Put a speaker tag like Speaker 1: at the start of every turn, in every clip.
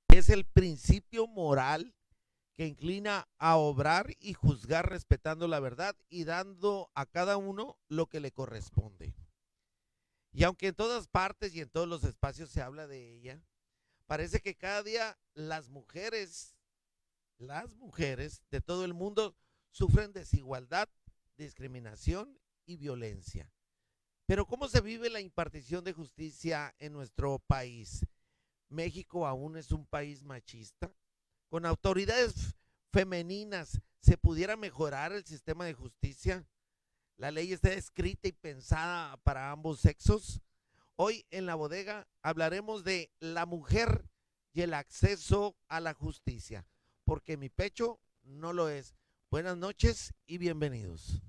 Speaker 1: Es el principio moral que inclina a obrar y juzgar respetando la verdad y dando a cada uno lo que le corresponde. Y aunque en todas partes y en todos los espacios se habla de ella, parece que cada día las mujeres de todo el mundo sufren desigualdad, discriminación y violencia. Pero ¿cómo se vive la impartición de justicia en nuestro país? México aún es un país machista. Con autoridades femeninas, ¿se pudiera mejorar el sistema de justicia? ¿La ley está escrita y pensada para ambos sexos? Hoy en la bodega hablaremos de la mujer y el acceso a la justicia, porque mi pecho no lo es. Buenas noches y bienvenidos.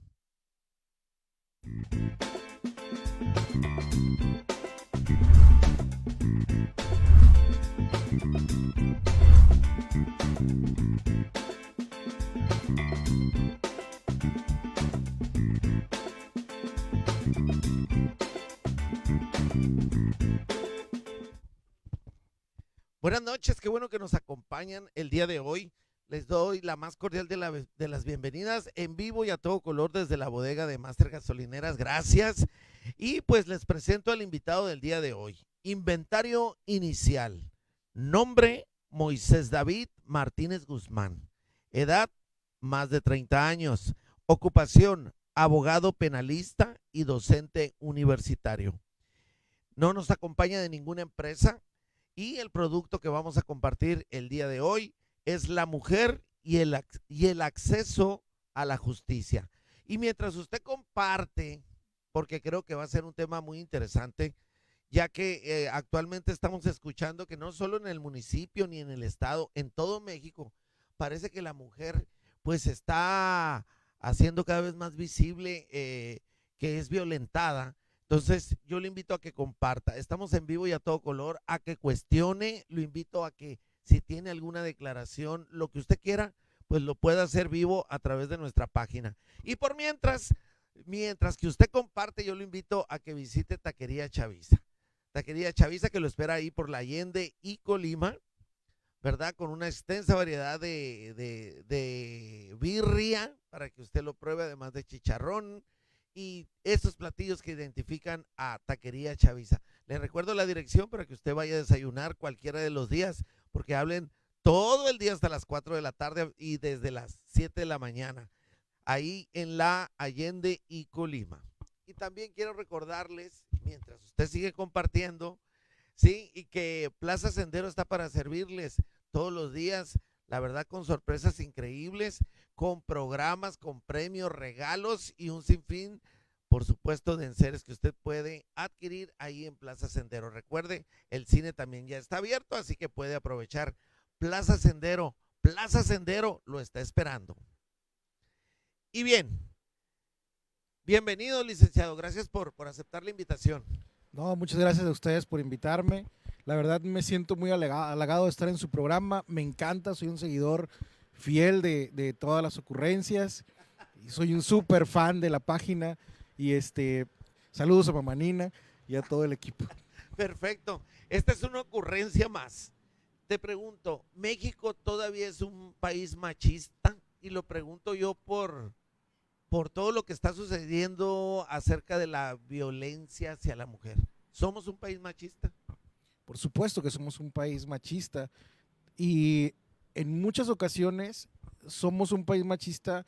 Speaker 1: Buenas noches, qué bueno que nos acompañan el día de hoy. Les doy la más cordial de las bienvenidas en vivo y a todo color desde la bodega de Master Gasolineras. Gracias. Y pues les presento al invitado del día de hoy. Inventario inicial. Nombre, Moisés David Martínez Guzmán. Edad, más de 30 años. Ocupación, abogado penalista y docente universitario. No nos acompaña de ninguna empresa y el producto que vamos a compartir el día de hoy es la mujer y el acceso a la justicia. Y mientras usted comparte, porque creo que va a ser un tema muy interesante, ya que actualmente estamos escuchando que no solo en el municipio ni en el estado, en todo México, parece que la mujer pues está haciendo cada vez más visible que es violentada. Entonces yo le invito a que comparta, estamos en vivo y a todo color, a que cuestione, lo invito a que si tiene alguna declaración, lo que usted quiera, pues lo pueda hacer vivo a través de nuestra página. Y por mientras que usted comparte, yo lo invito a que visite Taquería Chaviza. Taquería Chaviza que lo espera ahí por la Allende y Colima, ¿verdad? Con una extensa variedad de birria para que usted lo pruebe, además de chicharrón y estos platillos que identifican a Taquería Chaviza. Le recuerdo la dirección para que usted vaya a desayunar cualquiera de los días, porque hablen todo el día hasta las 4 de la tarde y desde las 7 de la mañana, ahí en la Allende y Colima. Y también quiero recordarles, mientras usted sigue compartiendo, sí, y que Plaza Sendero está para servirles todos los días, la verdad, con sorpresas increíbles, con programas, con premios, regalos y un sinfín, por supuesto, de enseres que usted puede adquirir ahí en Plaza Sendero. Recuerde, el cine también ya está abierto, así que puede aprovechar Plaza Sendero. Plaza Sendero lo está esperando. Y bien, bienvenido, licenciado. Gracias por aceptar la invitación.
Speaker 2: No, muchas gracias a ustedes por invitarme. La verdad me siento muy halagado de estar en su programa. Me encanta, soy un seguidor fiel de todas las ocurrencias. Y soy un súper fan de la página. Y saludos a Mamanina y a todo el equipo.
Speaker 1: Perfecto. Esta es una ocurrencia más. Te pregunto, ¿México todavía es un país machista? Y lo pregunto yo por todo lo que está sucediendo acerca de la violencia hacia la mujer. ¿Somos un país machista?
Speaker 2: Por supuesto que somos un país machista. Y en muchas ocasiones somos un país machista,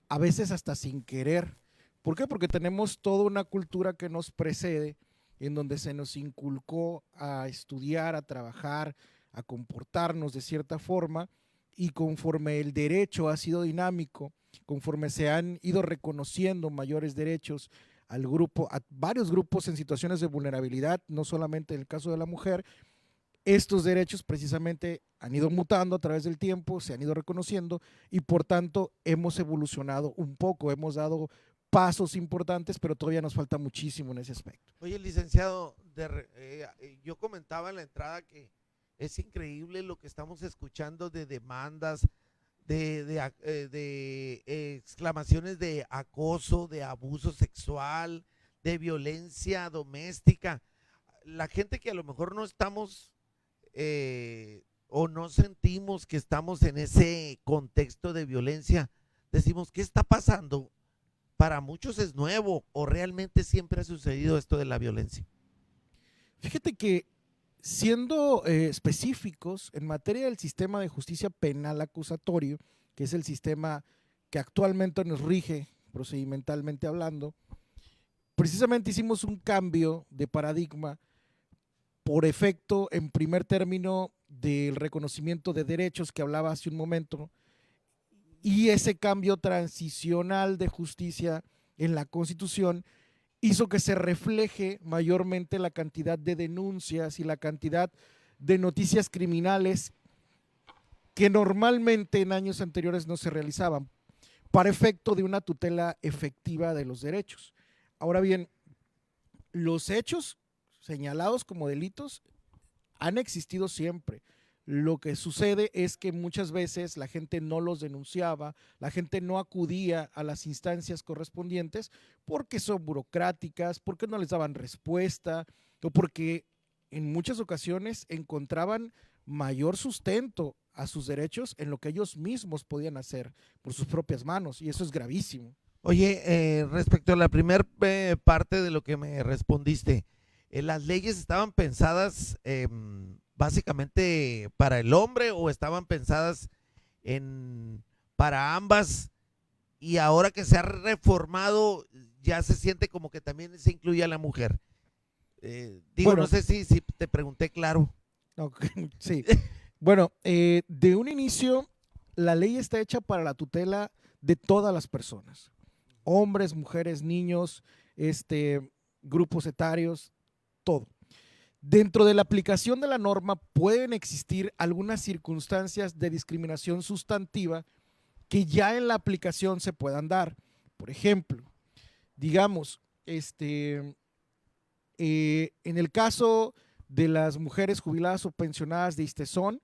Speaker 2: a veces hasta sin querer. ¿Por qué? Porque tenemos toda una cultura que nos precede, en donde se nos inculcó a estudiar, a trabajar, a comportarnos de cierta forma, y conforme el derecho ha sido dinámico, conforme se han ido reconociendo mayores derechos al grupo, a varios grupos en situaciones de vulnerabilidad, no solamente en el caso de la mujer, estos derechos precisamente han ido mutando a través del tiempo, se han ido reconociendo y por tanto hemos evolucionado un poco, hemos dado pasos importantes, pero todavía nos falta muchísimo en ese aspecto.
Speaker 1: Oye, licenciado, yo comentaba en la entrada que es increíble lo que estamos escuchando de demandas, de exclamaciones de acoso, de abuso sexual, de violencia doméstica. La gente que a lo mejor no estamos o no sentimos que estamos en ese contexto de violencia, decimos, ¿qué está pasando? Para muchos es nuevo o realmente siempre ha sucedido esto de la violencia.
Speaker 2: Fíjate que siendo específicos en materia del sistema de justicia penal acusatorio, que es el sistema que actualmente nos rige procedimentalmente hablando, precisamente hicimos un cambio de paradigma por efecto, en primer término, del reconocimiento de derechos que hablaba hace un momento, y ese cambio transicional de justicia en la Constitución hizo que se refleje mayormente la cantidad de denuncias y la cantidad de noticias criminales que normalmente en años anteriores no se realizaban, para efecto de una tutela efectiva de los derechos. Ahora bien, los hechos señalados como delitos han existido siempre. Lo que sucede es que muchas veces la gente no los denunciaba, la gente no acudía a las instancias correspondientes porque son burocráticas, porque no les daban respuesta o porque en muchas ocasiones encontraban mayor sustento a sus derechos en lo que ellos mismos podían hacer por sus propias manos, y eso es gravísimo.
Speaker 1: Oye, respecto a la primera parte de lo que me respondiste, ¿las leyes estaban pensadas básicamente para el hombre o estaban pensadas para ambas? Y ahora que se ha reformado, ya se siente como que también se incluye a la mujer. Digo, no
Speaker 2: Bueno,
Speaker 1: sé si te pregunté claro.
Speaker 2: okay, sí. Bueno, de un inicio, la ley está hecha para la tutela de todas las personas, hombres, mujeres, niños, grupos etarios, todo. Dentro de la aplicación de la norma pueden existir algunas circunstancias de discriminación sustantiva que ya en la aplicación se puedan dar. Por ejemplo, digamos, en el caso de las mujeres jubiladas o pensionadas de ISTESON,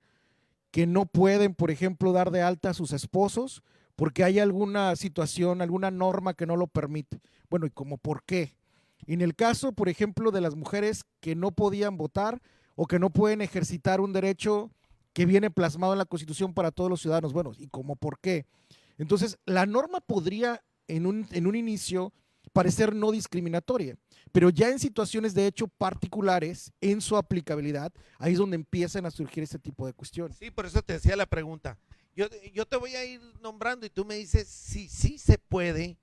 Speaker 2: que no pueden, por ejemplo, dar de alta a sus esposos porque hay alguna situación, alguna norma que no lo permite. Bueno, ¿y cómo por qué? En el caso, por ejemplo, de las mujeres que no podían votar o que no pueden ejercitar un derecho que viene plasmado en la Constitución para todos los ciudadanos. Bueno, ¿y cómo por qué? Entonces, la norma podría en un inicio parecer no discriminatoria, pero ya en situaciones de hecho particulares, en su aplicabilidad, ahí es donde empiezan a surgir este tipo de cuestiones.
Speaker 1: Sí, por eso te hacía la pregunta. Yo te voy a ir nombrando y tú me dices si sí se puede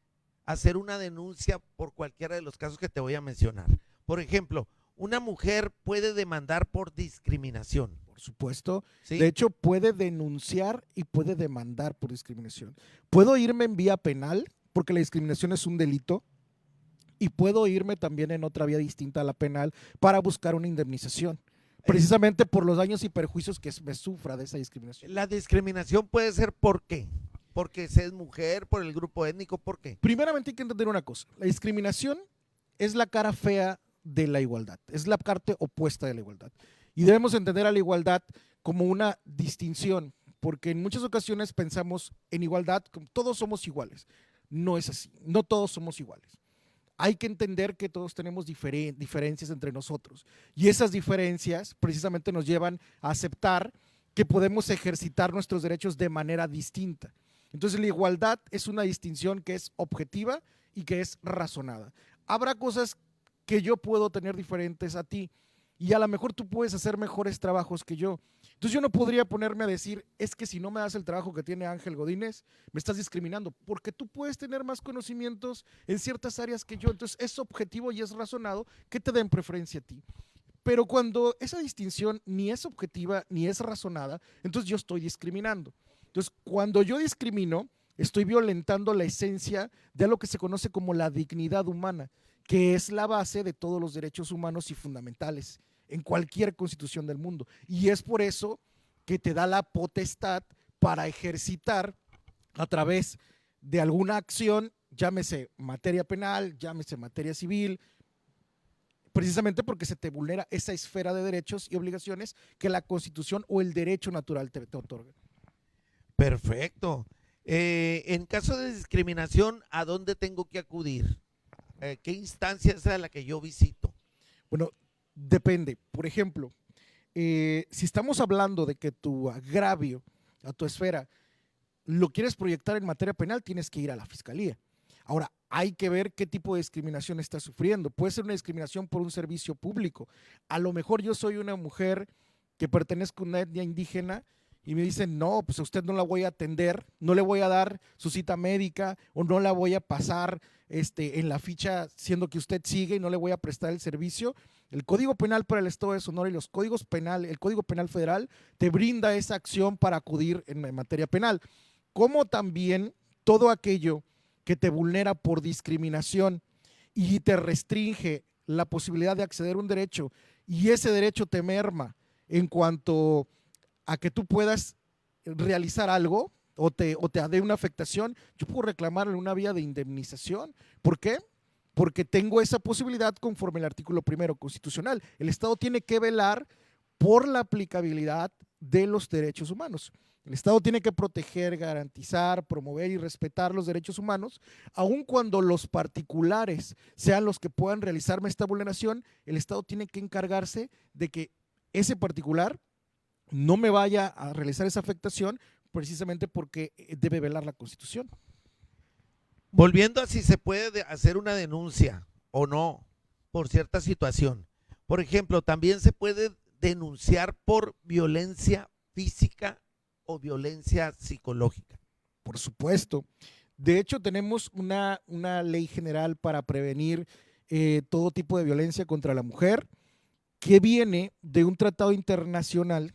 Speaker 1: hacer una denuncia por cualquiera de los casos que te voy a mencionar. Por ejemplo, una mujer puede demandar por discriminación.
Speaker 2: Por supuesto. De
Speaker 1: ¿Sí?
Speaker 2: hecho, puede denunciar y puede demandar por discriminación. Puedo irme en vía penal, porque la discriminación es un delito, y puedo irme también en otra vía distinta a la penal para buscar una indemnización, precisamente por los daños y perjuicios que me sufra de esa discriminación.
Speaker 1: La discriminación puede ser ¿por qué? Porque se es mujer, por el grupo étnico, ¿por qué?
Speaker 2: Primeramente hay que entender una cosa, la discriminación es la cara fea de la igualdad, es la parte opuesta de la igualdad. Y debemos entender a la igualdad como una distinción, porque en muchas ocasiones pensamos en igualdad como todos somos iguales. No es así, no todos somos iguales. Hay que entender que todos tenemos diferencias entre nosotros, y esas diferencias precisamente nos llevan a aceptar que podemos ejercitar nuestros derechos de manera distinta. Entonces la igualdad es una distinción que es objetiva y que es razonada. Habrá cosas que yo puedo tener diferentes a ti y a lo mejor tú puedes hacer mejores trabajos que yo. Entonces yo no podría ponerme a decir, es que si no me das el trabajo que tiene Ángel Godínez, me estás discriminando, porque tú puedes tener más conocimientos en ciertas áreas que yo. Entonces es objetivo y es razonado que te den preferencia a ti. Pero cuando esa distinción ni es objetiva ni es razonada, entonces yo estoy discriminando. Entonces, cuando yo discrimino, estoy violentando la esencia de lo que se conoce como la dignidad humana, que es la base de todos los derechos humanos y fundamentales en cualquier constitución del mundo. Y es por eso que te da la potestad para ejercitar a través de alguna acción, llámese materia penal, llámese materia civil, precisamente porque se te vulnera esa esfera de derechos y obligaciones que la Constitución o el derecho natural te otorga.
Speaker 1: Perfecto. En caso de discriminación, ¿a dónde tengo que acudir? ¿Qué instancia es a la que yo visito?
Speaker 2: Bueno, depende. Por ejemplo, si estamos hablando de que tu agravio a tu esfera lo quieres proyectar en materia penal, tienes que ir a la fiscalía. Ahora, hay que ver qué tipo de discriminación estás sufriendo. Puede ser una discriminación por un servicio público. A lo mejor yo soy una mujer que pertenezco a una etnia indígena y me dicen, no, pues a usted no la voy a atender, no le voy a dar su cita médica o no la voy a pasar en la ficha siendo que usted sigue y no le voy a prestar el servicio. El Código Penal para el Estado de Sonora y los códigos penal, el Código Penal Federal te brinda esa acción para acudir en materia penal, como también todo aquello que te vulnera por discriminación y te restringe la posibilidad de acceder a un derecho y ese derecho te merma en cuanto a que tú puedas realizar algo o te dé una afectación, yo puedo reclamarle una vía de indemnización. ¿Por qué? Porque tengo esa posibilidad conforme al artículo 1 constitucional. El Estado tiene que velar por la aplicabilidad de los derechos humanos. El Estado tiene que proteger, garantizar, promover y respetar los derechos humanos, aun cuando los particulares sean los que puedan realizarme esta vulneración. El Estado tiene que encargarse de que ese particular no me vaya a realizar esa afectación, precisamente porque debe velar la Constitución.
Speaker 1: Volviendo a si se puede hacer una denuncia o no por cierta situación. Por ejemplo, también se puede denunciar por violencia física o violencia psicológica.
Speaker 2: Por supuesto. De hecho, tenemos una ley general para prevenir todo tipo de violencia contra la mujer, que viene de un tratado internacional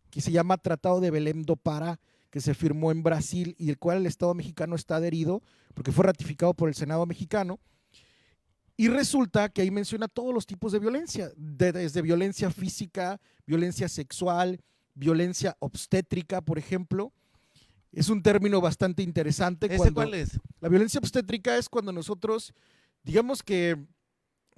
Speaker 2: que se llama Tratado de Belém do Pará, que se firmó en Brasil y el cual el Estado mexicano está adherido porque fue ratificado por el Senado mexicano. Y resulta que ahí menciona todos los tipos de violencia, desde violencia física, violencia sexual, violencia obstétrica, por ejemplo. Es un término bastante interesante.
Speaker 1: ¿Ese cuál es?
Speaker 2: La violencia obstétrica es cuando nosotros, digamos que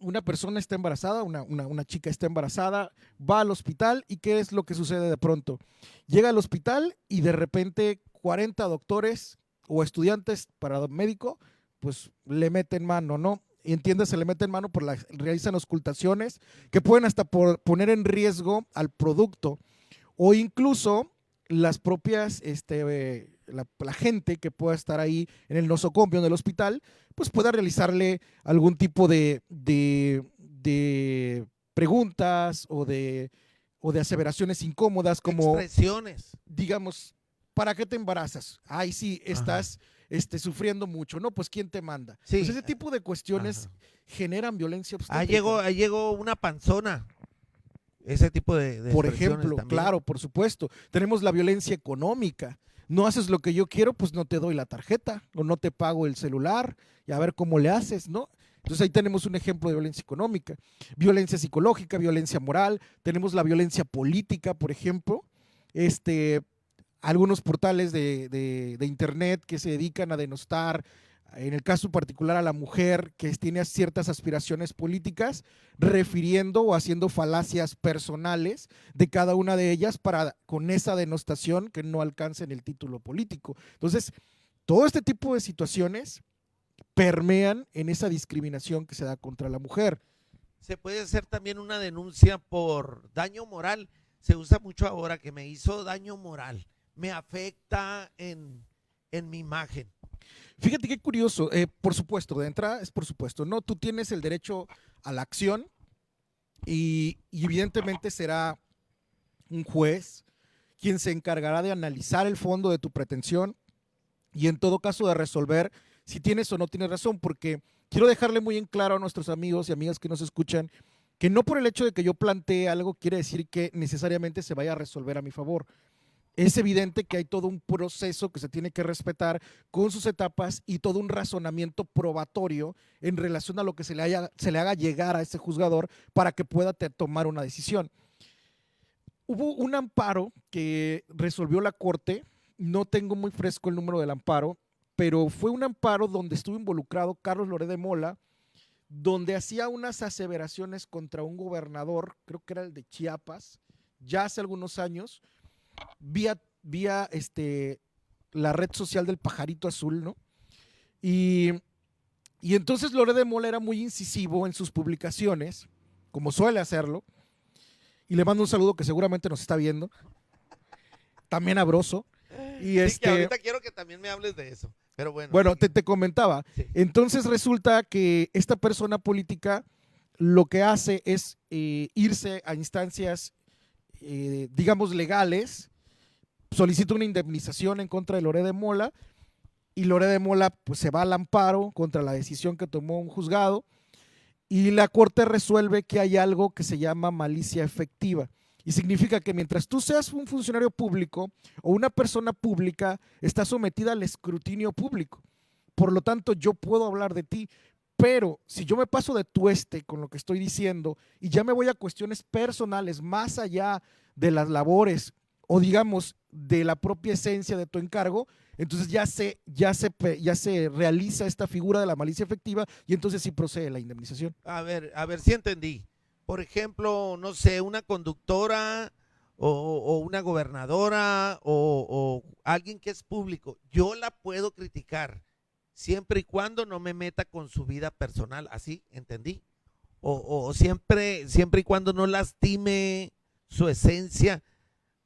Speaker 2: una persona está embarazada, una chica está embarazada, va al hospital y ¿qué es lo que sucede de pronto? Llega al hospital y de repente 40 doctores o estudiantes para médico, pues le meten mano, ¿no? Y entiendes, se le meten mano, realizan auscultaciones que pueden hasta poner en riesgo al producto o incluso las propias, la gente que pueda estar ahí en el nosocomio del hospital, pues pueda realizarle algún tipo de preguntas o de aseveraciones incómodas como…
Speaker 1: Expresiones.
Speaker 2: Digamos, ¿para qué te embarazas? Ay, sí, estás sufriendo mucho, ¿no? Pues ¿quién te manda?
Speaker 1: Sí.
Speaker 2: Pues ese tipo de cuestiones generan violencia obstétrica.
Speaker 1: Ahí llegó una panzona. Ese tipo de
Speaker 2: por ejemplo,
Speaker 1: también.
Speaker 2: Claro, por supuesto. Tenemos la violencia económica. No haces lo que yo quiero, pues no te doy la tarjeta o no te pago el celular y a ver cómo le haces, ¿no? Entonces ahí tenemos un ejemplo de violencia económica, violencia psicológica, violencia moral, tenemos la violencia política, por ejemplo, algunos portales de internet que se dedican a denostar, en el caso particular a la mujer que tiene ciertas aspiraciones políticas, refiriendo o haciendo falacias personales de cada una de ellas para con esa denostación que no alcancen el título político. Entonces, todo este tipo de situaciones permean en esa discriminación que se da contra la mujer.
Speaker 1: Se puede hacer también una denuncia por daño moral. Se usa mucho ahora, que me hizo daño moral, me afecta en mi imagen.
Speaker 2: Fíjate qué curioso, por supuesto, de entrada es por supuesto, ¿no? Tú tienes el derecho a la acción y evidentemente será un juez quien se encargará de analizar el fondo de tu pretensión y en todo caso de resolver si tienes o no tienes razón, porque quiero dejarle muy en claro a nuestros amigos y amigas que nos escuchan que no por el hecho de que yo plantee algo quiere decir que necesariamente se vaya a resolver a mi favor. Es evidente que hay todo un proceso que se tiene que respetar con sus etapas y todo un razonamiento probatorio en relación a lo que se le haga llegar a ese juzgador para que pueda tomar una decisión. Hubo un amparo que resolvió la Corte, no tengo muy fresco el número del amparo, pero fue un amparo donde estuvo involucrado Carlos Loret de Mola, donde hacía unas aseveraciones contra un gobernador, creo que era el de Chiapas, ya hace algunos años, vía la red social del Pajarito Azul, ¿no? Y entonces Loret de Mola era muy incisivo en sus publicaciones, como suele hacerlo, y le mando un saludo que seguramente nos está viendo. También a Broso. Y
Speaker 1: Sí, que ahorita quiero que también me hables de eso. Pero bueno.
Speaker 2: Bueno,
Speaker 1: sigue.
Speaker 2: te comentaba.
Speaker 1: Sí.
Speaker 2: Entonces resulta que esta persona política lo que hace es irse a instancias, digamos, legales, solicita una indemnización en contra de Loret de Mola, y Loret de Mola pues, se va al amparo contra la decisión que tomó un juzgado, y la corte resuelve que hay algo que se llama malicia efectiva. Y significa que mientras tú seas un funcionario público o una persona pública, estás sometida al escrutinio público. Por lo tanto, yo puedo hablar de ti, pero si yo me paso de tueste con lo que estoy diciendo y ya me voy a cuestiones personales más allá de las labores o digamos de la propia esencia de tu encargo, entonces ya se realiza esta figura de la malicia efectiva y entonces sí procede la indemnización.
Speaker 1: A ver si entendí. Por ejemplo, no sé, una conductora o una gobernadora o alguien que es público, yo la puedo criticar siempre y cuando no me meta con su vida personal, ¿así? ¿Entendí? O siempre y cuando no lastime su esencia.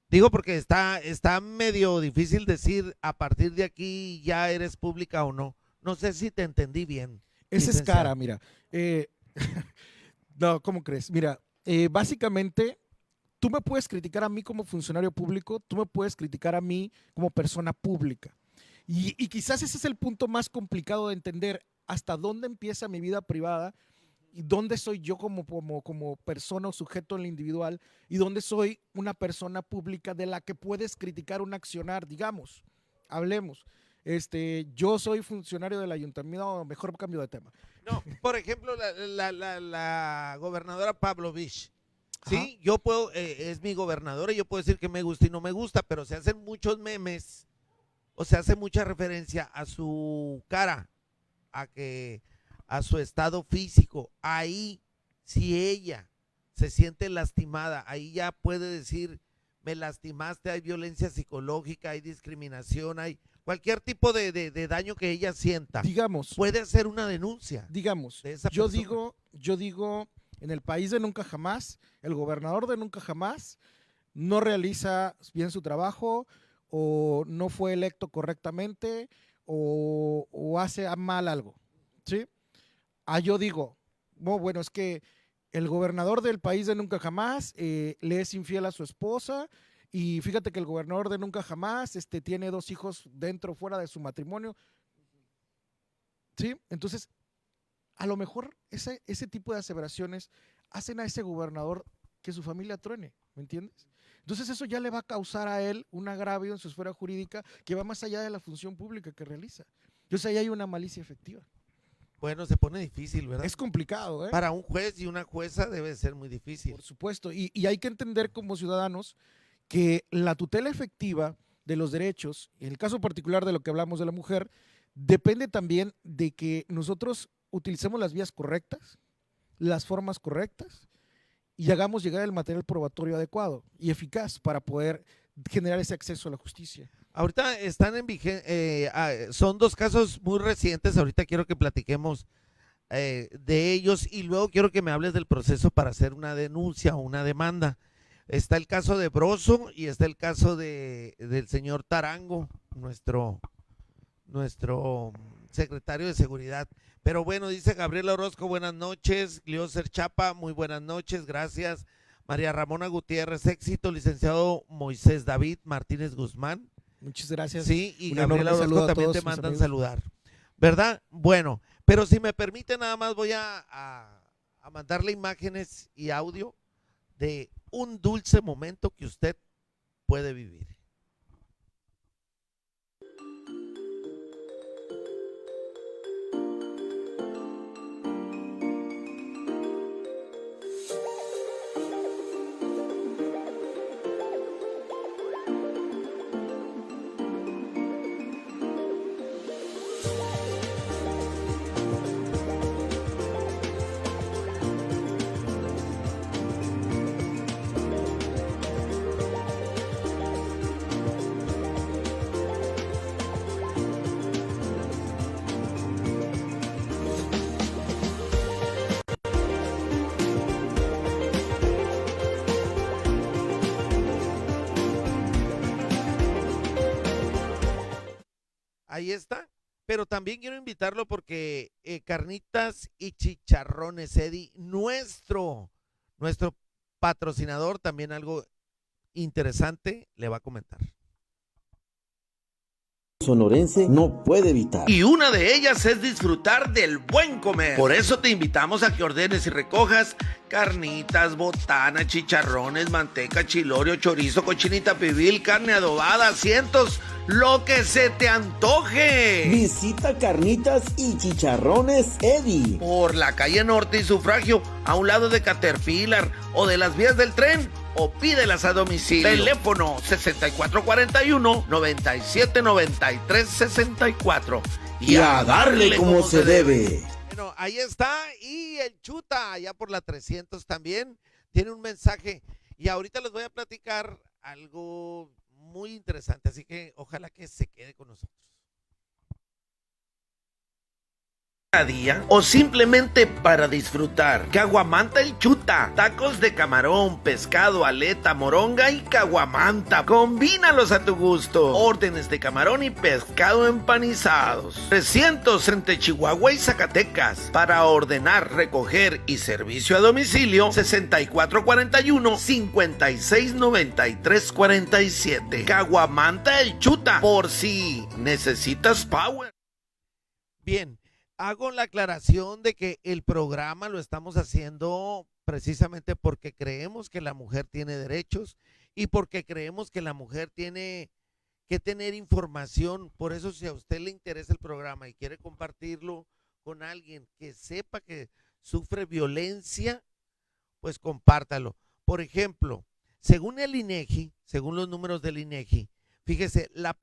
Speaker 1: Digo porque está medio difícil decir a partir de aquí ya eres pública o no. No sé si te entendí bien.
Speaker 2: Esa es
Speaker 1: licenciado.
Speaker 2: cara, mira. No, ¿cómo crees? Mira, básicamente tú me puedes criticar a mí como funcionario público, tú me puedes criticar a mí como persona pública. Y quizás ese es el punto más complicado de entender hasta dónde empieza mi vida privada y dónde soy yo como persona o sujeto en lo individual y dónde soy una persona pública de la que puedes criticar un accionar, digamos, hablemos. Yo soy funcionario del ayuntamiento, mejor cambio de tema.
Speaker 1: No, por ejemplo, la gobernadora Pavlovich.
Speaker 2: Ajá.
Speaker 1: Sí, yo puedo, es mi gobernadora y yo puedo decir que me gusta y no me gusta, pero se hacen muchos memes o se hace mucha referencia a su cara, a su estado físico. Ahí, si ella se siente lastimada, ahí ya puede decir, me lastimaste, hay violencia psicológica, hay discriminación, hay cualquier tipo de daño que ella sienta.
Speaker 2: Digamos,
Speaker 1: Puede hacer una denuncia.
Speaker 2: digamos,
Speaker 1: de esa
Speaker 2: yo
Speaker 1: persona.
Speaker 2: digo, en el país de nunca jamás, el gobernador de nunca jamás no realiza bien su trabajo o no fue electo correctamente o hace mal algo, ¿sí? Yo digo, no, bueno, es que el gobernador del país de nunca jamás le es infiel a su esposa y fíjate que el gobernador de nunca jamás tiene 2 hijos dentro o fuera de su matrimonio, ¿sí? Entonces, a lo mejor ese tipo de aseveraciones hacen a ese gobernador que su familia truene, ¿me entiendes? Entonces eso ya le va a causar a él un agravio en su esfera jurídica que va más allá de la función pública que realiza. Entonces ahí hay una malicia efectiva.
Speaker 1: Bueno, se pone difícil, ¿verdad?
Speaker 2: Es complicado, ¿eh?
Speaker 1: Para un juez y una jueza debe ser muy difícil.
Speaker 2: Por supuesto. Y hay que entender como ciudadanos que la tutela efectiva de los derechos, en el caso particular de lo que hablamos de la mujer, depende también de que nosotros utilicemos las vías correctas, las formas correctas y hagamos llegar el material probatorio adecuado y eficaz para poder generar ese acceso a la justicia.
Speaker 1: Ahorita están en son 2 casos muy recientes, ahorita quiero que platiquemos de ellos y luego quiero que me hables del proceso para hacer una denuncia o una demanda. Está el caso de Broso y está el caso del señor Tarango, nuestro secretario de Seguridad. Pero bueno, dice Gabriela Orozco, buenas noches. Glioser Chapa, muy buenas noches, gracias. María Ramona Gutiérrez, éxito. Licenciado Moisés David Martínez Guzmán.
Speaker 2: Muchas gracias.
Speaker 1: Sí, y
Speaker 2: Un
Speaker 1: Gabriela
Speaker 2: enorme saludo
Speaker 1: Orozco
Speaker 2: a
Speaker 1: también
Speaker 2: todos
Speaker 1: te
Speaker 2: mis
Speaker 1: mandan
Speaker 2: amigos.
Speaker 1: saludar. ¿Verdad? Bueno, pero si me permite nada más voy a mandarle imágenes y audio de un dulce momento que usted puede vivir. Ahí está. Pero también quiero invitarlo porque Carnitas y Chicharrones, Eddie, nuestro patrocinador, también algo interesante le va a comentar.
Speaker 3: Sonorense no puede evitar.
Speaker 1: Y una de ellas es disfrutar del buen comer. Por eso te invitamos a que ordenes y recojas carnitas, botana, chicharrones, manteca, chilorio, chorizo, cochinita pibil, carne adobada, cientos, lo que se te antoje.
Speaker 3: Visita Carnitas y Chicharrones Eddie.
Speaker 1: Por la calle Norte y Sufragio, a un lado de Caterpillar o de las vías del tren, o pídelas a domicilio. Teléfono 6441-979364.
Speaker 3: Y a darle como se debe.
Speaker 1: Bueno, ahí está. Y el Chuta, allá por la 300 también, tiene un mensaje. Y ahorita les voy a platicar algo muy interesante. Así que ojalá que se quede con nosotros. Día o simplemente para disfrutar. Caguamanta el Chuta. Tacos de camarón, pescado, aleta, moronga y caguamanta. Combínalos a tu gusto. Órdenes de camarón y pescado empanizados. 300 entre Chihuahua y Zacatecas. Para ordenar, recoger y servicio a domicilio 6441-569347. Caguamanta el Chuta. Por si necesitas power. Bien. Hago la aclaración de que el programa lo estamos haciendo precisamente porque creemos que la mujer tiene derechos y porque creemos que la mujer tiene que tener información. Por eso, si a usted le interesa el programa y quiere compartirlo con alguien que sepa que sufre violencia, pues compártalo. Por ejemplo, según el INEGI, según los números del INEGI, fíjese, la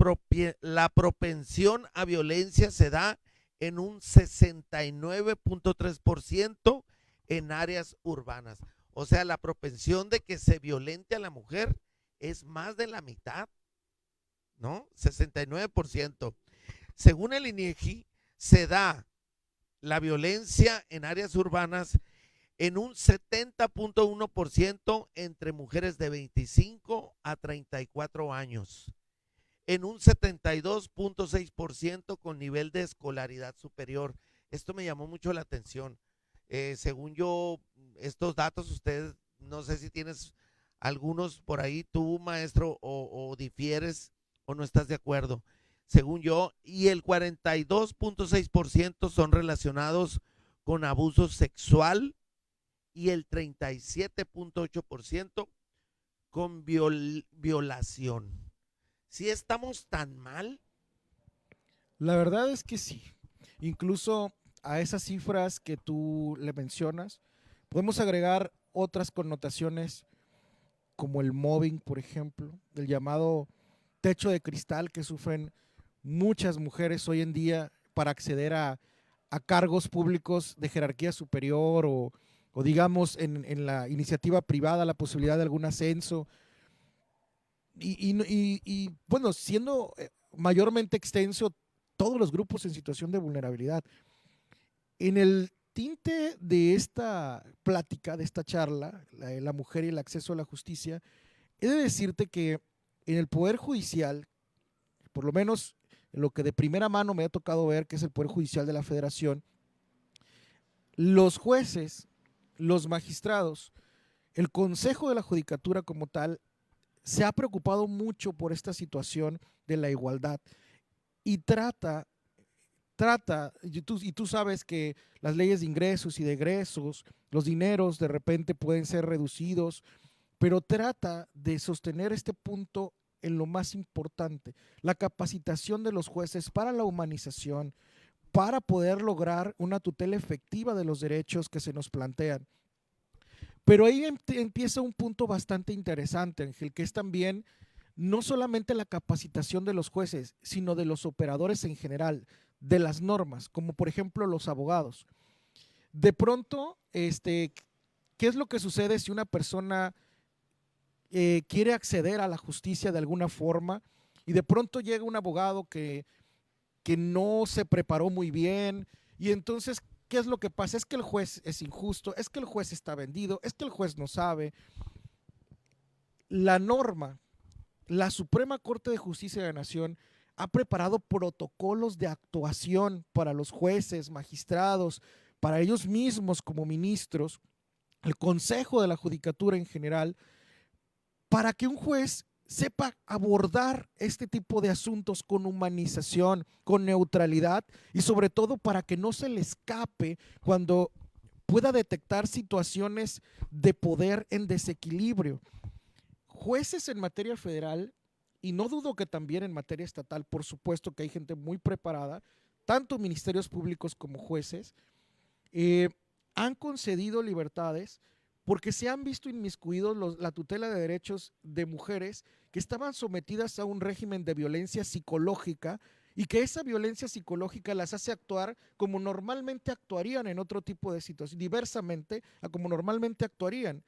Speaker 1: propensión a violencia se da en un 69.3% en áreas urbanas. O sea, la propensión de que se violente a la mujer es más de la mitad, ¿no? 69%. Según el INEGI, se da la violencia en áreas urbanas en un 70.1% entre mujeres de 25 a 34 años. En un 72.6% con nivel de escolaridad superior. Esto me llamó mucho la atención. Según yo, estos datos, ustedes, no sé si tienes algunos por ahí, tú, maestro, o difieres o no estás de acuerdo. Según yo, y el 42.6% son relacionados con abuso sexual y el 37.8% con violación. ¿Sí estamos tan mal?
Speaker 2: La verdad es que sí. Incluso a esas cifras que tú le mencionas, podemos agregar otras connotaciones como el mobbing, por ejemplo, el llamado techo de cristal que sufren muchas mujeres hoy en día para acceder a cargos públicos de jerarquía superior o digamos en la iniciativa privada la posibilidad de algún ascenso. Y bueno, siendo mayormente extenso todos los grupos en situación de vulnerabilidad. En el tinte de esta plática, de esta charla, la mujer y el acceso a la justicia, he de decirte que en el Poder Judicial, por lo menos en lo que de primera mano me ha tocado ver, que es el Poder Judicial de la Federación, los jueces, los magistrados, el Consejo de la Judicatura como tal, se ha preocupado mucho por esta situación de la igualdad y trata, y tú sabes que las leyes de ingresos y de egresos, los dineros de repente pueden ser reducidos, pero trata de sostener este punto en lo más importante, la capacitación de los jueces para la humanización, para poder lograr una tutela efectiva de los derechos que se nos plantean. Pero ahí empieza un punto bastante interesante, Ángel, que es también no solamente la capacitación de los jueces, sino de los operadores en general, de las normas, como por ejemplo los abogados. De pronto, ¿qué es lo que sucede si una persona quiere acceder a la justicia de alguna forma y de pronto llega un abogado que no se preparó muy bien y entonces ¿qué es lo que pasa? Es que el juez es injusto, es que el juez está vendido, es que el juez no sabe. La norma, la Suprema Corte de Justicia de la Nación ha preparado protocolos de actuación para los jueces, magistrados, para ellos mismos como ministros, el Consejo de la Judicatura en general, para que un juez sepa abordar este tipo de asuntos con humanización, con neutralidad y sobre todo para que no se le escape cuando pueda detectar situaciones de poder en desequilibrio. Jueces en materia federal, y no dudo que también en materia estatal, por supuesto que hay gente muy preparada, tanto ministerios públicos como jueces, han concedido libertades porque se han visto inmiscuidos la tutela de derechos de mujeres que estaban sometidas a un régimen de violencia psicológica y que esa violencia psicológica las hace actuar como normalmente actuarían en otro tipo de situación, diversamente a como normalmente actuarían.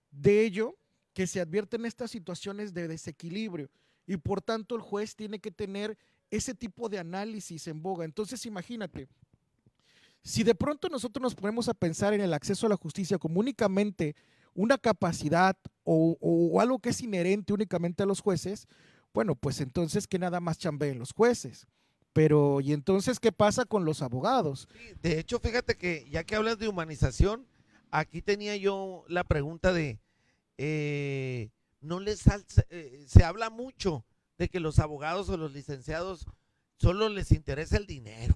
Speaker 2: De ello, que se advierten estas situaciones de desequilibrio y por tanto el juez tiene que tener ese tipo de análisis en boga. Entonces imagínate, si de pronto nosotros nos ponemos a pensar en el acceso a la justicia como únicamente una capacidad o algo que es inherente únicamente a los jueces, bueno, pues entonces que nada más chambeen los jueces. Pero, ¿y entonces qué pasa con los abogados?
Speaker 1: Sí, de hecho, fíjate que ya que hablas de humanización, aquí tenía yo la pregunta de, no les se habla mucho de que los abogados o los licenciados solo les interesa el dinero.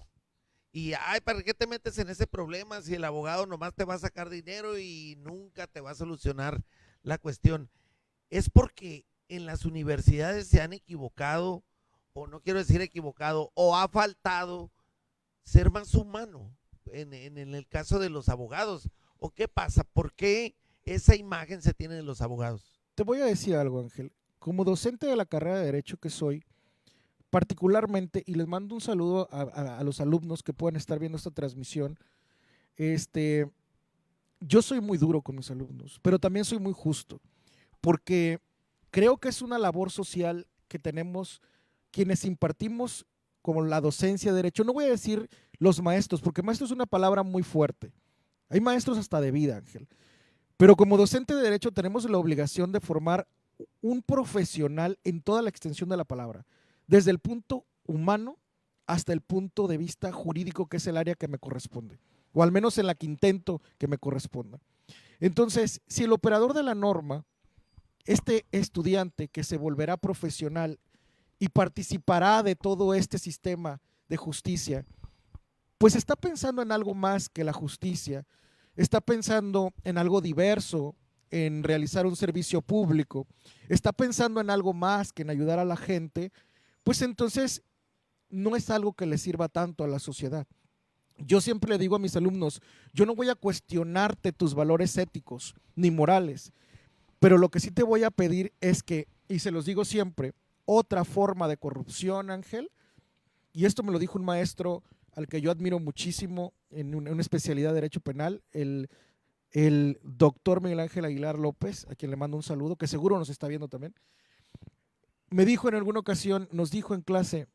Speaker 1: Y, ay, ¿para qué te metes en ese problema si el abogado nomás te va a sacar dinero y nunca te va a solucionar la cuestión? Es porque en las universidades se han equivocado, o no quiero decir equivocado, o ha faltado ser más humano en el caso de los abogados. ¿O qué pasa? ¿Por qué esa imagen se tiene de los abogados?
Speaker 2: Te voy a decir algo, Ángel. Como docente de la carrera de Derecho que soy, particularmente, y les mando un saludo a los alumnos que puedan estar viendo esta transmisión, yo soy muy duro con mis alumnos, pero también soy muy justo, porque creo que es una labor social que tenemos quienes impartimos como la docencia de Derecho. No voy a decir los maestros, porque maestro es una palabra muy fuerte. Hay maestros hasta de vida, Ángel. Pero como docente de Derecho tenemos la obligación de formar un profesional en toda la extensión de la palabra, desde el punto humano hasta el punto de vista jurídico, que es el área que me corresponde, o al menos en la que intento que me corresponda. Entonces, si el operador de la norma, este estudiante que se volverá profesional y participará de todo este sistema de justicia, pues está pensando en algo más que la justicia, está pensando en algo diverso, en realizar un servicio público, está pensando en algo más que en ayudar a la gente, pues entonces no es algo que le sirva tanto a la sociedad. Yo siempre le digo a mis alumnos, yo no voy a cuestionarte tus valores éticos ni morales, pero lo que sí te voy a pedir es que, y se los digo siempre, otra forma de corrupción, Ángel, y esto me lo dijo un maestro al que yo admiro muchísimo en una especialidad de Derecho Penal, el doctor Miguel Ángel Aguilar López, a quien le mando un saludo, que seguro nos está viendo también, me dijo en alguna ocasión, nos dijo en clase,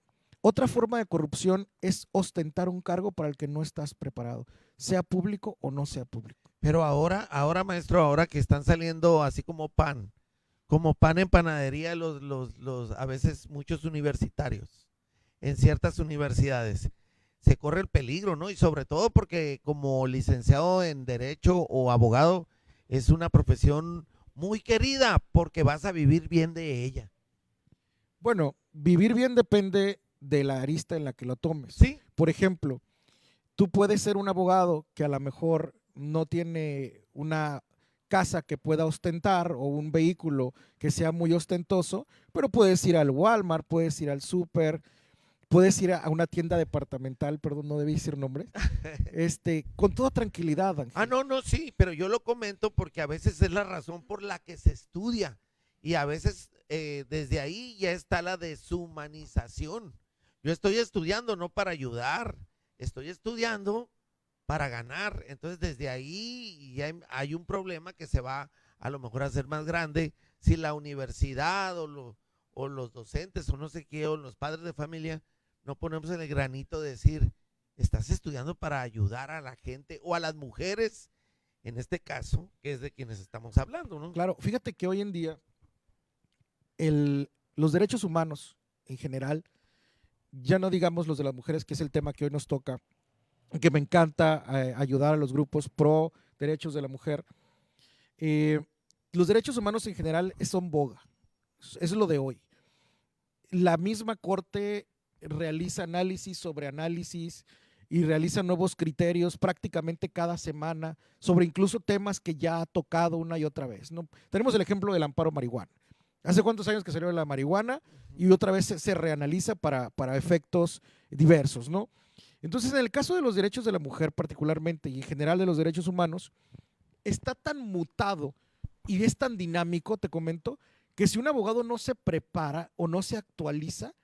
Speaker 2: otra forma de corrupción es ostentar un cargo para el que no estás preparado, sea público o no sea público.
Speaker 1: Pero ahora, maestro, ahora que están saliendo así como pan en panadería a veces muchos universitarios, en ciertas universidades, se corre el peligro, ¿no? Y sobre todo porque como licenciado en Derecho o abogado, es una profesión muy querida porque vas a vivir bien de ella.
Speaker 2: Bueno, vivir bien depende de la arista en la que lo tomes.
Speaker 1: Sí,
Speaker 2: Por ejemplo, tú puedes ser un abogado que a lo mejor no tiene una casa que pueda ostentar o un vehículo que sea muy ostentoso, pero puedes ir al Walmart, puedes ir al súper, puedes ir a una tienda departamental, perdón, no debí decir nombres, con toda tranquilidad, Ángel.
Speaker 1: no, no, sí, pero yo lo comento porque a veces es la razón por la que se estudia y a veces desde ahí ya está la deshumanización. Yo estoy estudiando no para ayudar, estoy estudiando para ganar. Entonces desde ahí ya hay un problema que se va a lo mejor a hacer más grande si la universidad o los docentes o no sé qué o los padres de familia no ponemos en el granito de decir, estás estudiando para ayudar a la gente o a las mujeres, en este caso, que es de quienes estamos hablando, ¿no?
Speaker 2: Claro, fíjate que hoy en día los derechos humanos en general ya no digamos los de las mujeres, que es el tema que hoy nos toca, que me encanta ayudar a los grupos pro derechos de la mujer. Los derechos humanos en general son boga, eso es lo de hoy. La misma corte realiza análisis sobre análisis y realiza nuevos criterios prácticamente cada semana sobre incluso temas que ya ha tocado una y otra vez, ¿no? Tenemos el ejemplo del amparo marihuana. ¿Hace cuántos años que salió la marihuana? Y otra vez se reanaliza para efectos diversos, ¿no? Entonces, en el caso de los derechos de la mujer particularmente y en general de los derechos humanos, está tan mutado y es tan dinámico, te comento, que si un abogado no se prepara o no se actualiza,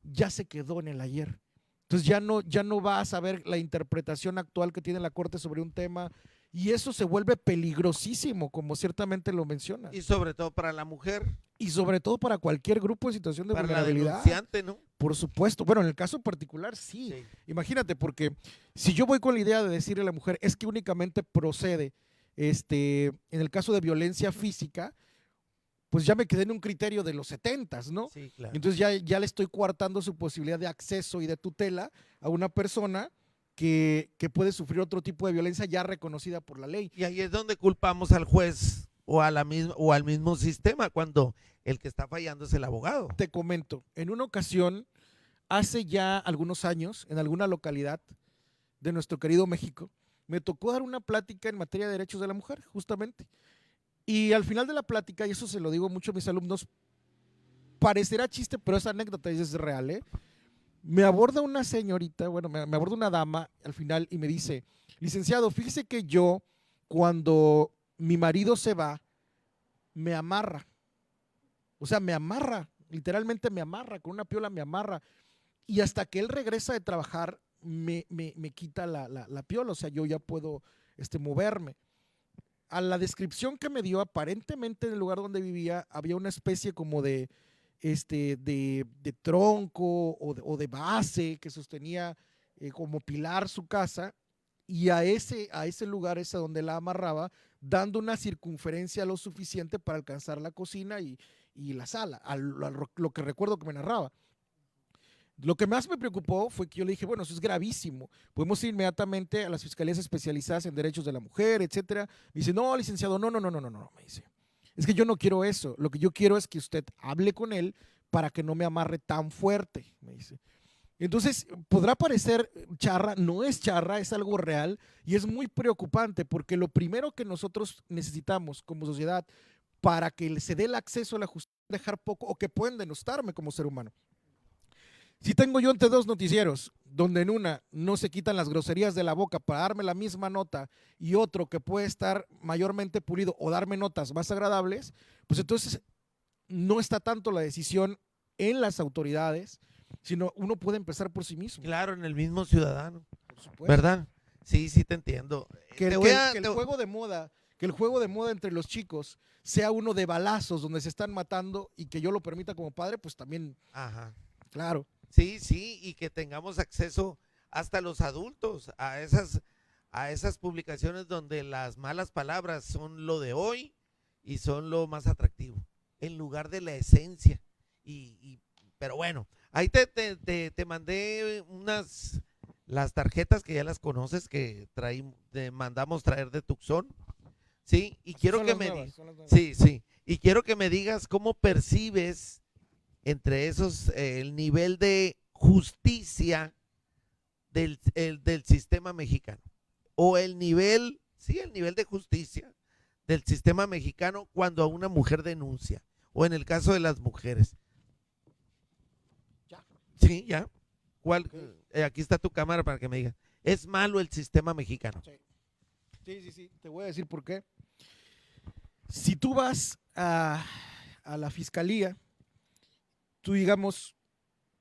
Speaker 2: ya se quedó en el ayer. Entonces ya no va a saber la interpretación actual que tiene la Corte sobre un tema y eso se vuelve peligrosísimo, como ciertamente lo mencionas.
Speaker 1: Y sobre todo para la mujer.
Speaker 2: Y sobre todo para cualquier grupo en situación de
Speaker 1: para
Speaker 2: vulnerabilidad.
Speaker 1: La denunciante, ¿no?
Speaker 2: Por supuesto. Bueno, en el caso particular, sí. Imagínate, porque si yo voy con la idea de decirle a la mujer, es que únicamente procede, en el caso de violencia física, pues ya me quedé en un criterio de los 70s, ¿no?
Speaker 1: Sí, claro.
Speaker 2: Entonces ya le estoy coartando su posibilidad de acceso y de tutela a una persona que puede sufrir otro tipo de violencia ya reconocida por la ley.
Speaker 1: Y ahí es donde culpamos al juez o al mismo sistema, cuando el que está fallando es el abogado.
Speaker 2: Te comento, en una ocasión, hace ya algunos años, en alguna localidad de nuestro querido México, me tocó dar una plática en materia de derechos de la mujer, justamente. Y al final de la plática, y eso se lo digo mucho a mis alumnos, parecerá chiste, pero esa anécdota es real, ¿eh? Me aborda una señorita, bueno, me aborda una dama al final y me dice, licenciado, fíjese que yo, cuando mi marido se va, me amarra. O sea, me amarra, literalmente me amarra, con una piola me amarra. Y hasta que él regresa de trabajar, me quita la piola, o sea, yo ya puedo moverme. A la descripción que me dio, aparentemente en el lugar donde vivía había una especie como de tronco o de base que sostenía como pilar su casa, y a ese lugar es a donde la amarraba, dando una circunferencia lo suficiente para alcanzar la cocina y la sala, a lo que recuerdo que me narraba. Lo que más me preocupó fue que yo le dije, bueno, eso es gravísimo, podemos ir inmediatamente a las fiscalías especializadas en derechos de la mujer, etcétera. Me dice, no, licenciado, no, me dice, es que yo no quiero eso, lo que yo quiero es que usted hable con él para que no me amarre tan fuerte, me dice. Entonces, podrá parecer charra, no es charra, es algo real y es muy preocupante, porque lo primero que nosotros necesitamos como sociedad para que se dé el acceso a la justicia es dejar poco, o que pueden denostarme como ser humano. Si tengo yo entre dos noticieros, donde en una no se quitan las groserías de la boca para darme la misma nota y otro que puede estar mayormente pulido o darme notas más agradables, pues entonces no está tanto la decisión en las autoridades, sino uno puede empezar por sí mismo.
Speaker 1: Claro, en el mismo ciudadano.
Speaker 2: Por supuesto.
Speaker 1: ¿Verdad? Sí, sí te entiendo.
Speaker 2: Que el juego de moda entre los chicos sea uno de balazos donde se están matando y que yo lo permita como padre, pues también.
Speaker 1: Ajá.
Speaker 2: Claro.
Speaker 1: Sí, sí, y que tengamos acceso hasta los adultos a esas publicaciones donde las malas palabras son lo de hoy y son lo más atractivo, en lugar de la esencia. Pero bueno, ahí te mandé las tarjetas que ya las conoces, que te mandamos traer de Tucson, ¿sí? Y quiero que y quiero que me digas cómo percibes entre esos el nivel de justicia del sistema mexicano, o el nivel de justicia del sistema mexicano cuando a una mujer denuncia, o en el caso de las mujeres.
Speaker 2: Ya.
Speaker 1: Sí, ya. ¿Cuál?
Speaker 2: Okay.
Speaker 1: Aquí está tu cámara para que me digas. ¿Es malo el sistema mexicano?
Speaker 2: Sí. Te voy a decir por qué. Si tú vas a la fiscalía, tú digamos,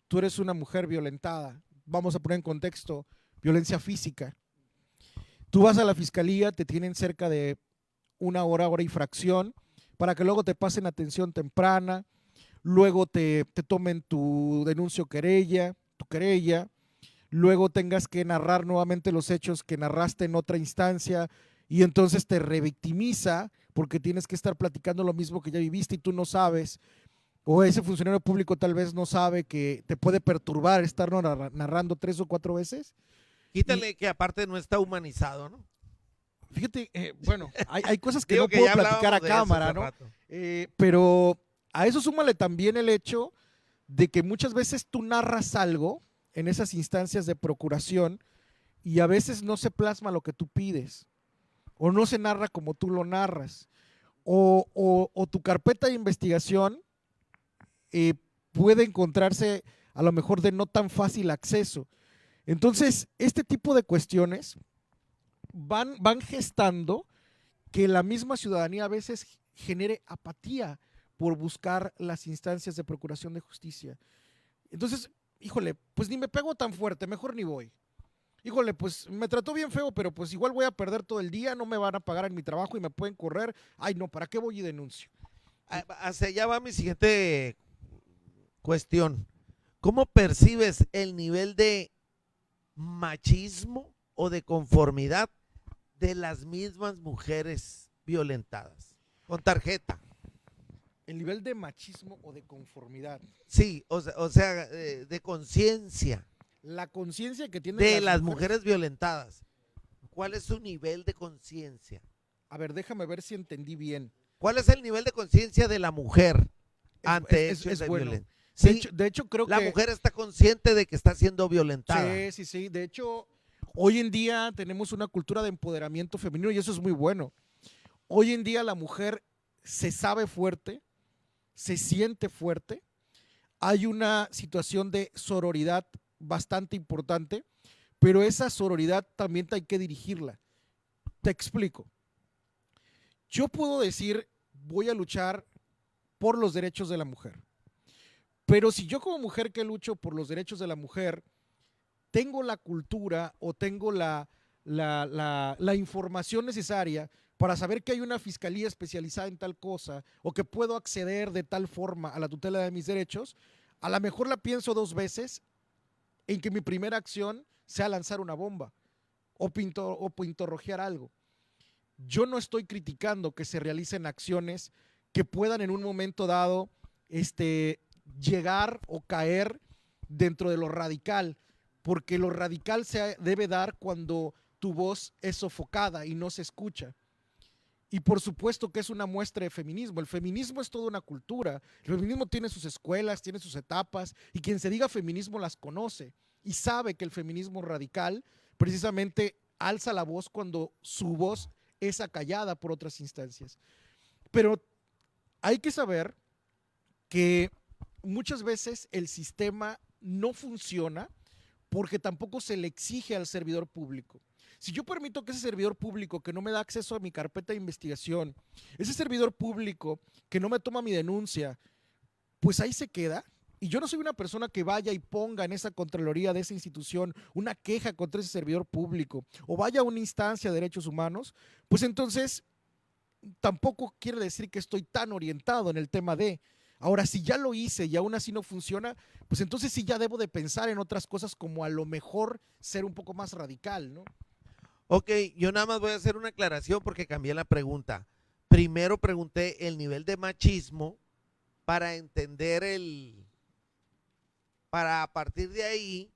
Speaker 2: tú eres una mujer violentada, vamos a poner en contexto, violencia física. Tú vas a la fiscalía, te tienen cerca de una hora y fracción, para que luego te pasen atención temprana, luego te tomen tu denuncio tu querella, luego tengas que narrar nuevamente los hechos que narraste en otra instancia, y entonces te revictimiza porque tienes que estar platicando lo mismo que ya viviste y tú no sabes, O ese funcionario público tal vez no sabe que te puede perturbar estar narrando 3 o 4 veces.
Speaker 1: Quítale que aparte no está humanizado, ¿no?
Speaker 2: Fíjate, bueno, hay cosas que
Speaker 1: Digo
Speaker 2: no
Speaker 1: que
Speaker 2: puedo
Speaker 1: ya
Speaker 2: platicar a
Speaker 1: hablábamos de eso
Speaker 2: cámara,
Speaker 1: hace
Speaker 2: ¿no?
Speaker 1: rato.
Speaker 2: Pero a eso súmale también el hecho de que muchas veces tú narras algo en esas instancias de procuración y a veces no se plasma lo que tú pides o no se narra como tú lo narras o tu carpeta de investigación eh, puede encontrarse a lo mejor de no tan fácil acceso. Entonces, este tipo de cuestiones van gestando que la misma ciudadanía a veces genere apatía por buscar las instancias de procuración de justicia. Entonces, híjole, pues ni me pego tan fuerte, mejor ni voy. Híjole, pues me trató bien feo, pero pues igual voy a perder todo el día, no me van a pagar en mi trabajo y me pueden correr. Ay, no, ¿para qué voy y denuncio?
Speaker 1: Hacia allá va mi siguiente cuestión. ¿Cómo percibes el nivel de machismo o de conformidad de las mismas mujeres violentadas? Con tarjeta.
Speaker 2: El nivel de machismo o de conformidad.
Speaker 1: Sí, o sea de conciencia
Speaker 2: La conciencia que tienen
Speaker 1: de las mujeres violentadas. ¿Cuál es su nivel de conciencia?
Speaker 2: A ver, déjame ver si entendí bien.
Speaker 1: ¿Cuál es el nivel de conciencia de la mujer ante hechos de
Speaker 2: bueno.
Speaker 1: violencia?
Speaker 2: De,
Speaker 1: Sí,
Speaker 2: de hecho, creo
Speaker 1: la
Speaker 2: que...
Speaker 1: mujer está consciente de que está siendo violentada.
Speaker 2: Sí. De hecho, hoy en día tenemos una cultura de empoderamiento femenino y eso es muy bueno. Hoy en día la mujer se sabe fuerte, se siente fuerte. Hay una situación de sororidad bastante importante, pero esa sororidad también hay que dirigirla. Te explico. Yo puedo decir, voy a luchar por los derechos de la mujer. Pero si yo como mujer que lucho por los derechos de la mujer, tengo la cultura o tengo la información necesaria para saber que hay una fiscalía especializada en tal cosa o que puedo acceder de tal forma a la tutela de mis derechos, a lo mejor la pienso 2 veces en que mi primera acción sea lanzar una bomba o pintorrojear algo. Yo no estoy criticando que se realicen acciones que puedan en un momento dado llegar o caer dentro de lo radical, porque lo radical se debe dar cuando tu voz es sofocada y no se escucha. Y por supuesto que es una muestra de feminismo. El feminismo es toda una cultura. El feminismo tiene sus escuelas, tiene sus etapas, y quien se diga feminismo las conoce y sabe que el feminismo radical precisamente alza la voz cuando su voz es acallada por otras instancias. Pero hay que saber que muchas veces el sistema no funciona porque tampoco se le exige al servidor público. Si yo permito que ese servidor público que no me da acceso a mi carpeta de investigación, ese servidor público que no me toma mi denuncia, pues ahí se queda. Y yo no soy una persona que vaya y ponga en esa contraloría de esa institución una queja contra ese servidor público o vaya a una instancia de derechos humanos, pues entonces tampoco quiere decir que estoy tan orientado en el tema de... Ahora, si ya lo hice y aún así no funciona, pues entonces sí ya debo de pensar en otras cosas como a lo mejor ser un poco más radical, ¿no?
Speaker 1: Ok, yo nada más voy a hacer una aclaración porque cambié la pregunta. Primero pregunté el nivel de machismo para entender para a partir de ahí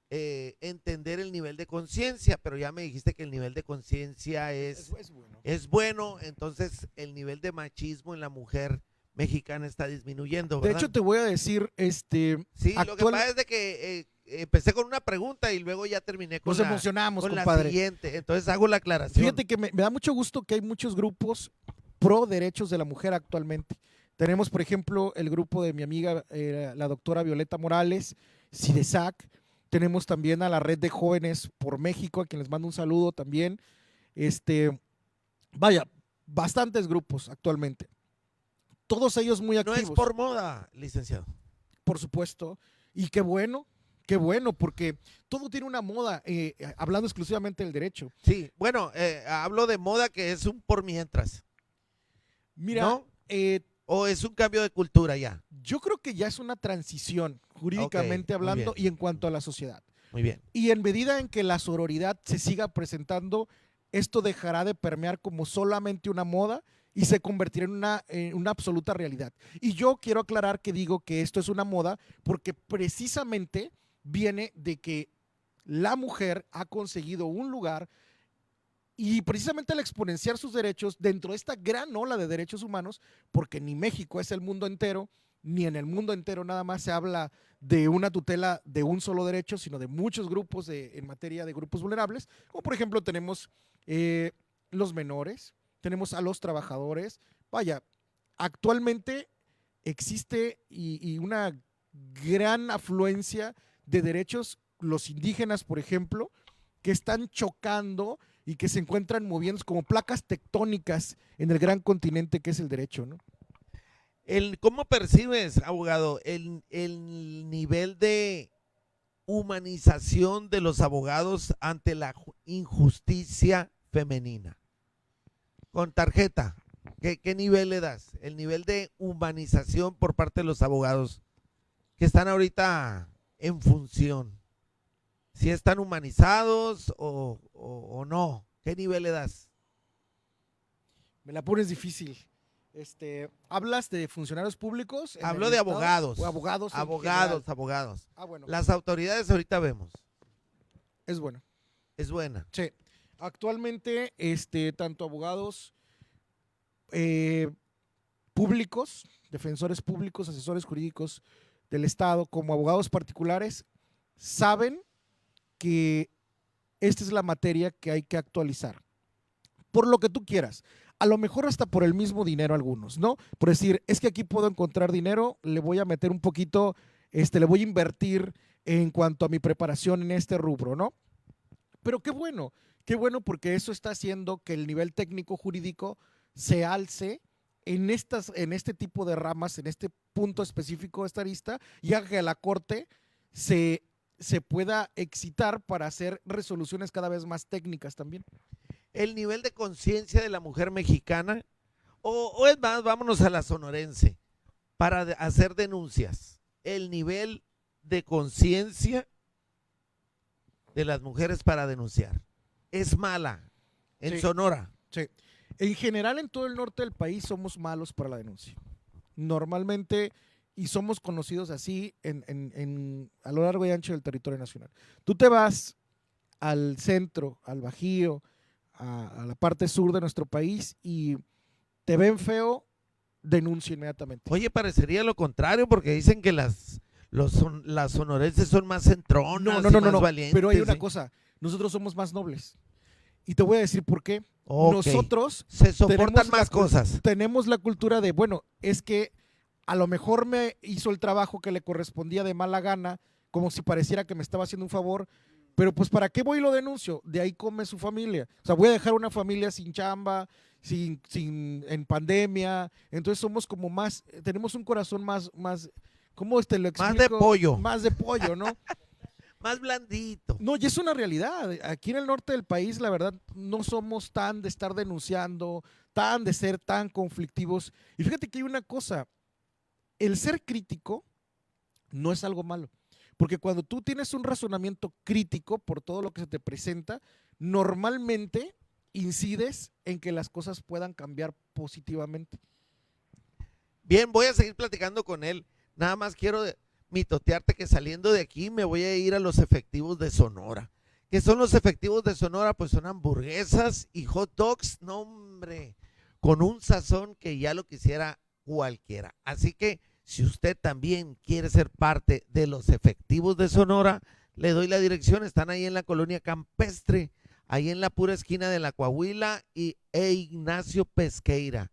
Speaker 1: entender el nivel de conciencia, pero ya me dijiste que el nivel de conciencia es bueno, entonces el nivel de machismo en la mujer mexicana está disminuyendo, ¿verdad?
Speaker 2: De hecho, te voy a decir,
Speaker 1: sí, lo que pasa es de que empecé con una pregunta y luego ya terminé con,
Speaker 2: nos emocionamos,
Speaker 1: con la
Speaker 2: compadre.
Speaker 1: siguiente, entonces hago la aclaración.
Speaker 2: Fíjate que me da mucho gusto que hay muchos grupos pro derechos de la mujer actualmente. Tenemos, por ejemplo, el grupo de mi amiga, la doctora Violeta Morales, CIDESAC. Tenemos también a la Red de Jóvenes por México, a quien les mando un saludo también. Vaya, bastantes grupos actualmente. Todos ellos muy activos.
Speaker 1: No es por moda, licenciado.
Speaker 2: Por supuesto. Y qué bueno, porque todo tiene una moda, hablando exclusivamente del derecho.
Speaker 1: Sí, bueno, hablo de moda que es un por mientras.
Speaker 2: Mira,
Speaker 1: ¿no? ¿O es un cambio de cultura ya?
Speaker 2: Yo creo que ya es una transición, jurídicamente hablando, y en cuanto a la sociedad.
Speaker 1: Muy bien.
Speaker 2: Y en medida en que la sororidad se siga presentando, esto dejará de permear como solamente una moda y se convertirá en una absoluta realidad. Y yo quiero aclarar que digo que esto es una moda porque precisamente viene de que la mujer ha conseguido un lugar y precisamente al exponenciar sus derechos dentro de esta gran ola de derechos humanos, porque ni México es el mundo entero, ni en el mundo entero nada más se habla de una tutela de un solo derecho, sino de muchos grupos en materia de grupos vulnerables, como por ejemplo tenemos los menores, tenemos a los trabajadores. Vaya, actualmente existe y una gran afluencia de derechos, los indígenas, por ejemplo, que están chocando y que se encuentran moviendo como placas tectónicas en el gran continente que es el derecho, ¿no?
Speaker 1: ¿Cómo percibes, abogado, el nivel de humanización de los abogados ante la injusticia femenina? Con tarjeta, ¿qué nivel le das? El nivel de humanización por parte de los abogados que están ahorita en función. ¿Si están humanizados o no? ¿Qué nivel le das?
Speaker 2: Me la pones difícil. ¿Hablas de funcionarios públicos?
Speaker 1: Hablo de abogados.
Speaker 2: ¿O abogados?
Speaker 1: Abogados.
Speaker 2: Ah, bueno.
Speaker 1: Las autoridades ahorita vemos.
Speaker 2: Es bueno.
Speaker 1: Es buena.
Speaker 2: Sí. Actualmente, tanto abogados públicos, defensores públicos, asesores jurídicos del Estado, como abogados particulares, saben que esta es la materia que hay que actualizar. Por lo que tú quieras. A lo mejor hasta por el mismo dinero algunos, ¿no? Por decir, es que aquí puedo encontrar dinero, le voy a meter un poquito, le voy a invertir en cuanto a mi preparación en este rubro, ¿no? Pero qué bueno porque eso está haciendo que el nivel técnico jurídico se alce en este tipo de ramas, en este punto específico de esta lista, y haga que la Corte se pueda excitar para hacer resoluciones cada vez más técnicas también.
Speaker 1: El nivel de conciencia de la mujer mexicana, o es más, vámonos a la sonorense, para hacer denuncias. El nivel de conciencia de las mujeres para denunciar es mala en Sonora.
Speaker 2: Sí. En general, en todo el norte del país somos malos para la denuncia. Normalmente, y somos conocidos así a lo largo y ancho del territorio nacional. Tú te vas al centro, al Bajío, a la parte sur de nuestro país y te ven feo, denuncia inmediatamente.
Speaker 1: Oye, parecería lo contrario porque dicen que las sonorenses son más centronas, más valientes.
Speaker 2: Pero hay una cosa, nosotros somos más nobles. Y te voy a decir por qué.
Speaker 1: Okay.
Speaker 2: Nosotros
Speaker 1: se soportan más cosas.
Speaker 2: Tenemos la cultura de, bueno, es que a lo mejor me hizo el trabajo que le correspondía de mala gana, como si pareciera que me estaba haciendo un favor, pero pues ¿para qué voy y lo denuncio? De ahí come su familia. O sea, voy a dejar una familia sin chamba, en pandemia. Entonces somos como más, tenemos un corazón más ¿cómo lo explico?
Speaker 1: Más de pollo.
Speaker 2: Más de pollo, ¿no?
Speaker 1: Más blandito.
Speaker 2: No, y es una realidad. Aquí en el norte del país, la verdad, no somos tan de estar denunciando, tan de ser tan conflictivos. Y fíjate que hay una cosa, el ser crítico no es algo malo. Porque cuando tú tienes un razonamiento crítico por todo lo que se te presenta, normalmente incides en que las cosas puedan cambiar positivamente.
Speaker 1: Bien, voy a seguir platicando con él. Nada más quiero mitotearte que saliendo de aquí me voy a ir a los efectivos de Sonora. ¿Qué son los efectivos de Sonora? Pues son hamburguesas y hot dogs, no hombre, con un sazón que ya lo quisiera cualquiera. Así que si usted también quiere ser parte de los efectivos de Sonora, le doy la dirección. Están ahí en la colonia Campestre, ahí en la pura esquina de la Coahuila e Ignacio Pesqueira.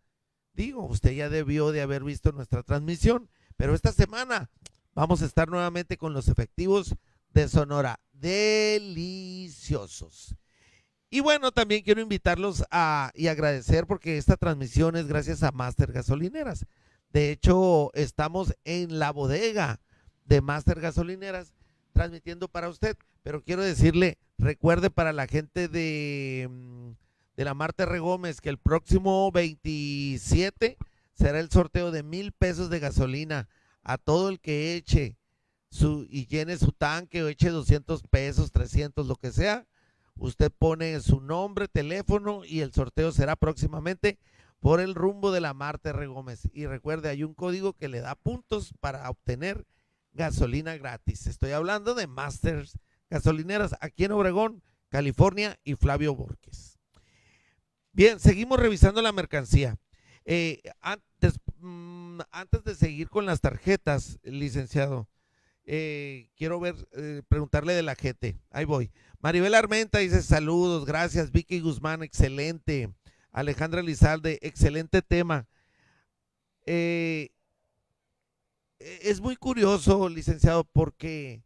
Speaker 1: Digo, usted ya debió de haber visto nuestra transmisión, pero esta semana vamos a estar nuevamente con los efectivos de Sonora. Deliciosos. Y bueno, también quiero invitarlos y agradecer porque esta transmisión es gracias a Master Gasolineras. De hecho, estamos en la bodega de Master Gasolineras transmitiendo para usted, pero quiero decirle, recuerde para la gente de la Marte R. Gómez que el próximo 27 será el sorteo de 1,000 pesos de gasolina a todo el que eche y llene su tanque o eche 200 pesos, 300, lo que sea. Usted pone su nombre, teléfono y el sorteo será próximamente. por el rumbo de la Marte R. Gómez. Y recuerde, hay un código que le da puntos para obtener gasolina gratis. Estoy hablando de Masters Gasolineras aquí en Obregón, California y Flavio Borges. Bien, seguimos revisando la mercancía. Antes de seguir con las tarjetas, licenciado, quiero preguntarle de la gente. Ahí voy. Maribel Armenta dice saludos, gracias. Vicky Guzmán, excelente. Alejandra Lizalde, excelente tema. Es muy curioso, licenciado, porque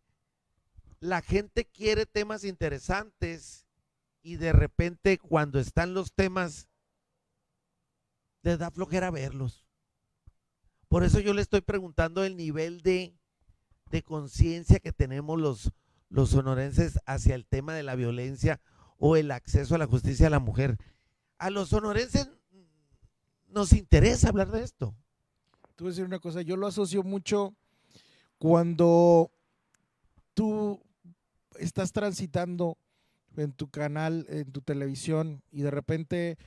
Speaker 1: la gente quiere temas interesantes y de repente cuando están los temas les da flojera verlos. Por eso yo le estoy preguntando el nivel de conciencia que tenemos los sonorenses hacia el tema de la violencia o el acceso a la justicia a la mujer. A los sonorenses nos interesa hablar de esto.
Speaker 2: Te voy a decir una cosa, yo lo asocio mucho cuando tú estás transitando en tu canal, en tu televisión, y de repente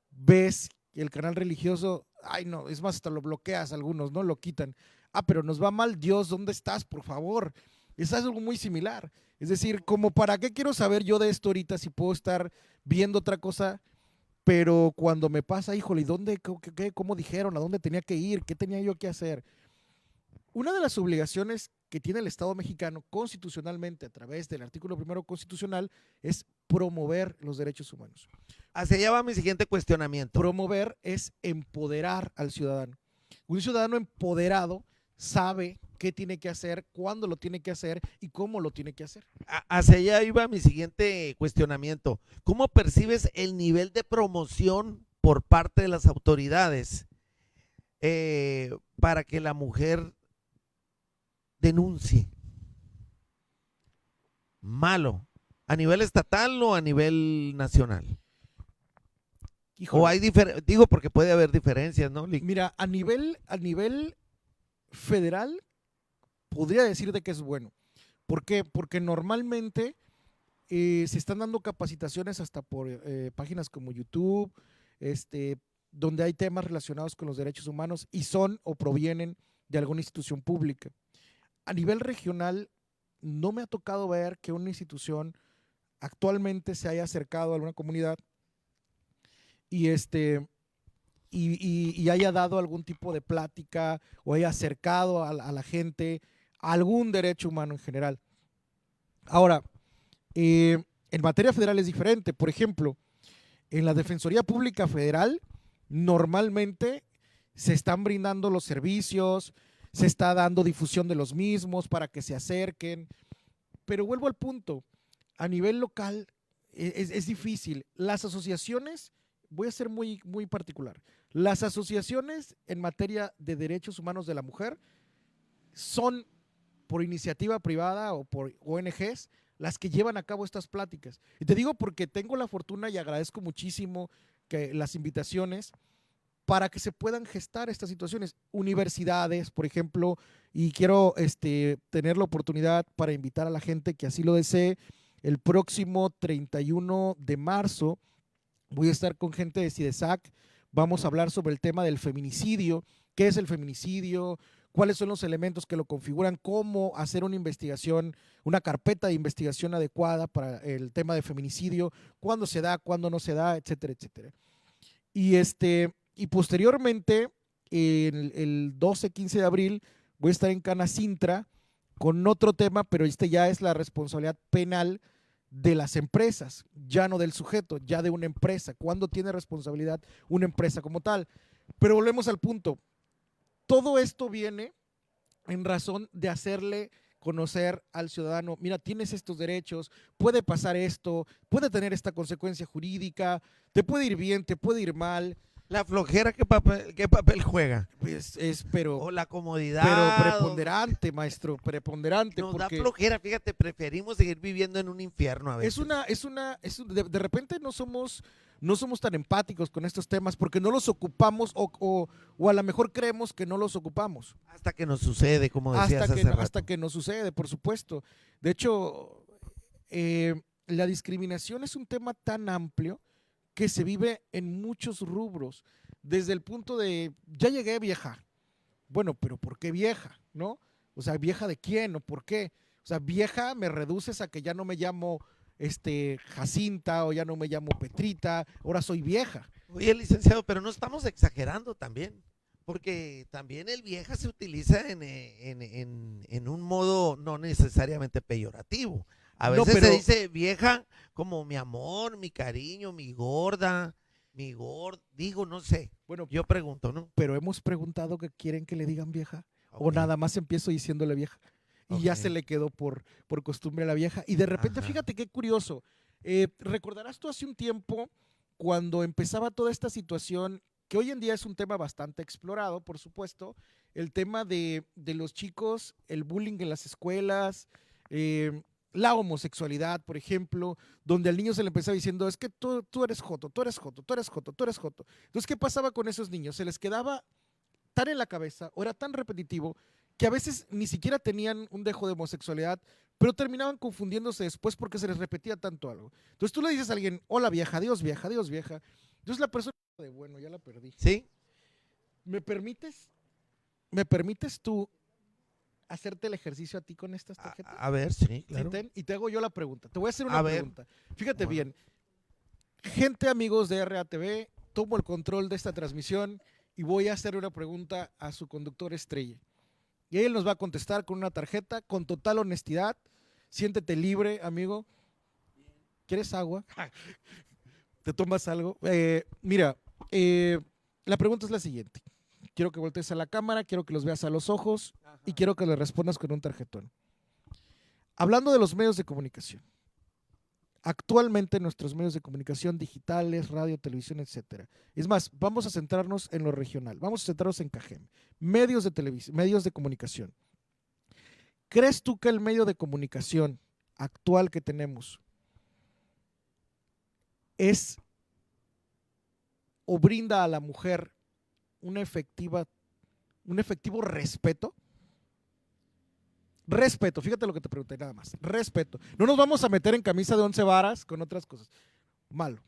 Speaker 2: ves el canal religioso, ay no, es más, hasta lo bloqueas algunos, ¿no? Lo quitan. Ah, pero nos va mal, Dios, ¿dónde estás? Por favor. Es algo muy similar. Es decir, como para qué quiero saber yo de esto ahorita si puedo estar viendo otra cosa, pero cuando me pasa, híjole, ¿dónde, cómo dijeron? ¿A dónde tenía que ir? ¿Qué tenía yo que hacer? Una de las obligaciones que tiene el Estado mexicano constitucionalmente a través del artículo 1 constitucional es promover los derechos humanos.
Speaker 1: Hacia allá va mi siguiente cuestionamiento.
Speaker 2: Promover es empoderar al ciudadano. Un ciudadano empoderado sabe qué tiene que hacer, cuándo lo tiene que hacer y cómo lo tiene que hacer.
Speaker 1: Hacia allá iba mi siguiente cuestionamiento. ¿Cómo percibes el nivel de promoción por parte de las autoridades para que la mujer denuncie? Malo. ¿A nivel estatal o a nivel nacional?
Speaker 2: Híjole.
Speaker 1: O hay digo porque puede haber diferencias, ¿no?
Speaker 2: Mira, a nivel federal podría decirte que es bueno. ¿Por qué? Porque normalmente se están dando capacitaciones hasta por páginas como YouTube, donde hay temas relacionados con los derechos humanos y son o provienen de alguna institución pública. A nivel regional, no me ha tocado ver que una institución actualmente se haya acercado a alguna comunidad y haya dado algún tipo de plática o haya acercado a la gente a algún derecho humano en general. Ahora, en materia federal es diferente. Por ejemplo, en la Defensoría Pública Federal normalmente se están brindando los servicios, se está dando difusión de los mismos para que se acerquen, pero vuelvo al punto, a nivel local es difícil. Las asociaciones, voy a ser muy, muy particular, las asociaciones en materia de derechos humanos de la mujer son por iniciativa privada o por ONGs las que llevan a cabo estas pláticas. Y te digo porque tengo la fortuna y agradezco muchísimo que las invitaciones para que se puedan gestar estas situaciones. Universidades, por ejemplo, y quiero tener la oportunidad para invitar a la gente que así lo desee. El próximo 31 de marzo voy a estar con gente de CIDESAC. Vamos a hablar sobre el tema del feminicidio. ¿Qué es el feminicidio? ¿Cuáles son los elementos que lo configuran? ¿Cómo hacer una investigación, una carpeta de investigación adecuada para el tema de feminicidio? ¿Cuándo se da? ¿Cuándo no se da? Etcétera, etcétera. Y posteriormente, el 12-15 de abril, voy a estar en Canacintra con otro tema, pero ya es la responsabilidad penal de las empresas, ya no del sujeto, ya de una empresa. ¿Cuándo tiene responsabilidad una empresa como tal? Pero volvemos al punto. Todo esto viene en razón de hacerle conocer al ciudadano, mira, tienes estos derechos, puede pasar esto, puede tener esta consecuencia jurídica, te puede ir bien, te puede ir mal.
Speaker 1: La flojera, ¿qué papel juega?
Speaker 2: Pues
Speaker 1: o la comodidad.
Speaker 2: Pero preponderante, maestro, preponderante.
Speaker 1: Nos da flojera, fíjate, preferimos seguir viviendo en un infierno a veces.
Speaker 2: De repente no somos tan empáticos con estos temas porque no los ocupamos o a lo mejor creemos que no los ocupamos.
Speaker 1: Hasta que nos sucede, como decías hace rato.
Speaker 2: Hasta que nos sucede, por supuesto. De hecho, la discriminación es un tema tan amplio que se vive en muchos rubros, desde el punto de, ya llegué vieja. Bueno, pero ¿por qué vieja? ¿No? O sea, ¿vieja de quién o por qué? O sea, vieja me reduces a que ya no me llamo Jacinta o ya no me llamo Petrita, ahora soy vieja.
Speaker 1: Oye, licenciado, pero no estamos exagerando también, porque también el vieja se utiliza en un modo no necesariamente peyorativo. A
Speaker 2: No,
Speaker 1: veces
Speaker 2: pero
Speaker 1: se dice vieja como mi amor, mi cariño, mi gorda, mi gordo, digo, no sé,
Speaker 2: bueno,
Speaker 1: yo pregunto, ¿no?
Speaker 2: pero hemos preguntado que quieren que le digan vieja o
Speaker 1: Ok,
Speaker 2: nada más empiezo diciéndole vieja y ya se
Speaker 1: ok,
Speaker 2: le quedó por costumbre a la vieja y de repente
Speaker 1: ajá,
Speaker 2: fíjate qué curioso, recordarás tú hace un tiempo cuando empezaba toda esta situación que hoy en día es un tema bastante explorado, por supuesto, el tema de los chicos, el bullying en las escuelas, la homosexualidad, por ejemplo, donde al niño se le empezaba diciendo, es que tú eres joto, tú eres joto, tú eres joto, tú eres joto. Entonces, ¿qué pasaba con esos niños? Se les quedaba tan en la cabeza o era tan repetitivo que a veces ni siquiera tenían un dejo de homosexualidad, pero terminaban confundiéndose después porque se les repetía tanto algo. Entonces tú le dices a alguien, hola vieja, adiós vieja, adiós vieja. Entonces la persona de, bueno, ya la perdí.
Speaker 1: ¿sí?
Speaker 2: ¿Me permites? ¿Me permites tú hacerte el ejercicio a ti con estas tarjetas?
Speaker 1: A ver, sí,
Speaker 2: Sí,
Speaker 1: claro.
Speaker 2: y te hago yo la pregunta. Te voy a hacer
Speaker 1: A
Speaker 2: una
Speaker 1: ver,
Speaker 2: pregunta. Fíjate
Speaker 1: bueno,
Speaker 2: bien. Gente, amigos de RATV, tomo el control de esta transmisión y voy a hacer una pregunta a su conductor estrella. Y él nos va a contestar con una tarjeta, con total honestidad. Siéntete libre, amigo. ¿Quieres agua? ¿Te tomas algo? Mira, la pregunta es la siguiente. Quiero que voltees a la cámara, quiero que los veas a los ojos y quiero que le respondas con un tarjetón. Hablando de los medios de comunicación. Actualmente nuestros medios de comunicación digitales, radio, televisión, etcétera. Es más, vamos a centrarnos en lo regional, vamos a centrarnos en Cajem, medios de televisión, medios de comunicación. ¿Crees tú que el medio de comunicación actual que tenemos es o brinda a la mujer una un efectivo respeto? Respeto, fíjate lo que te pregunté nada más. Respeto. No nos vamos a meter en camisa de 11 varas con otras cosas. Malo.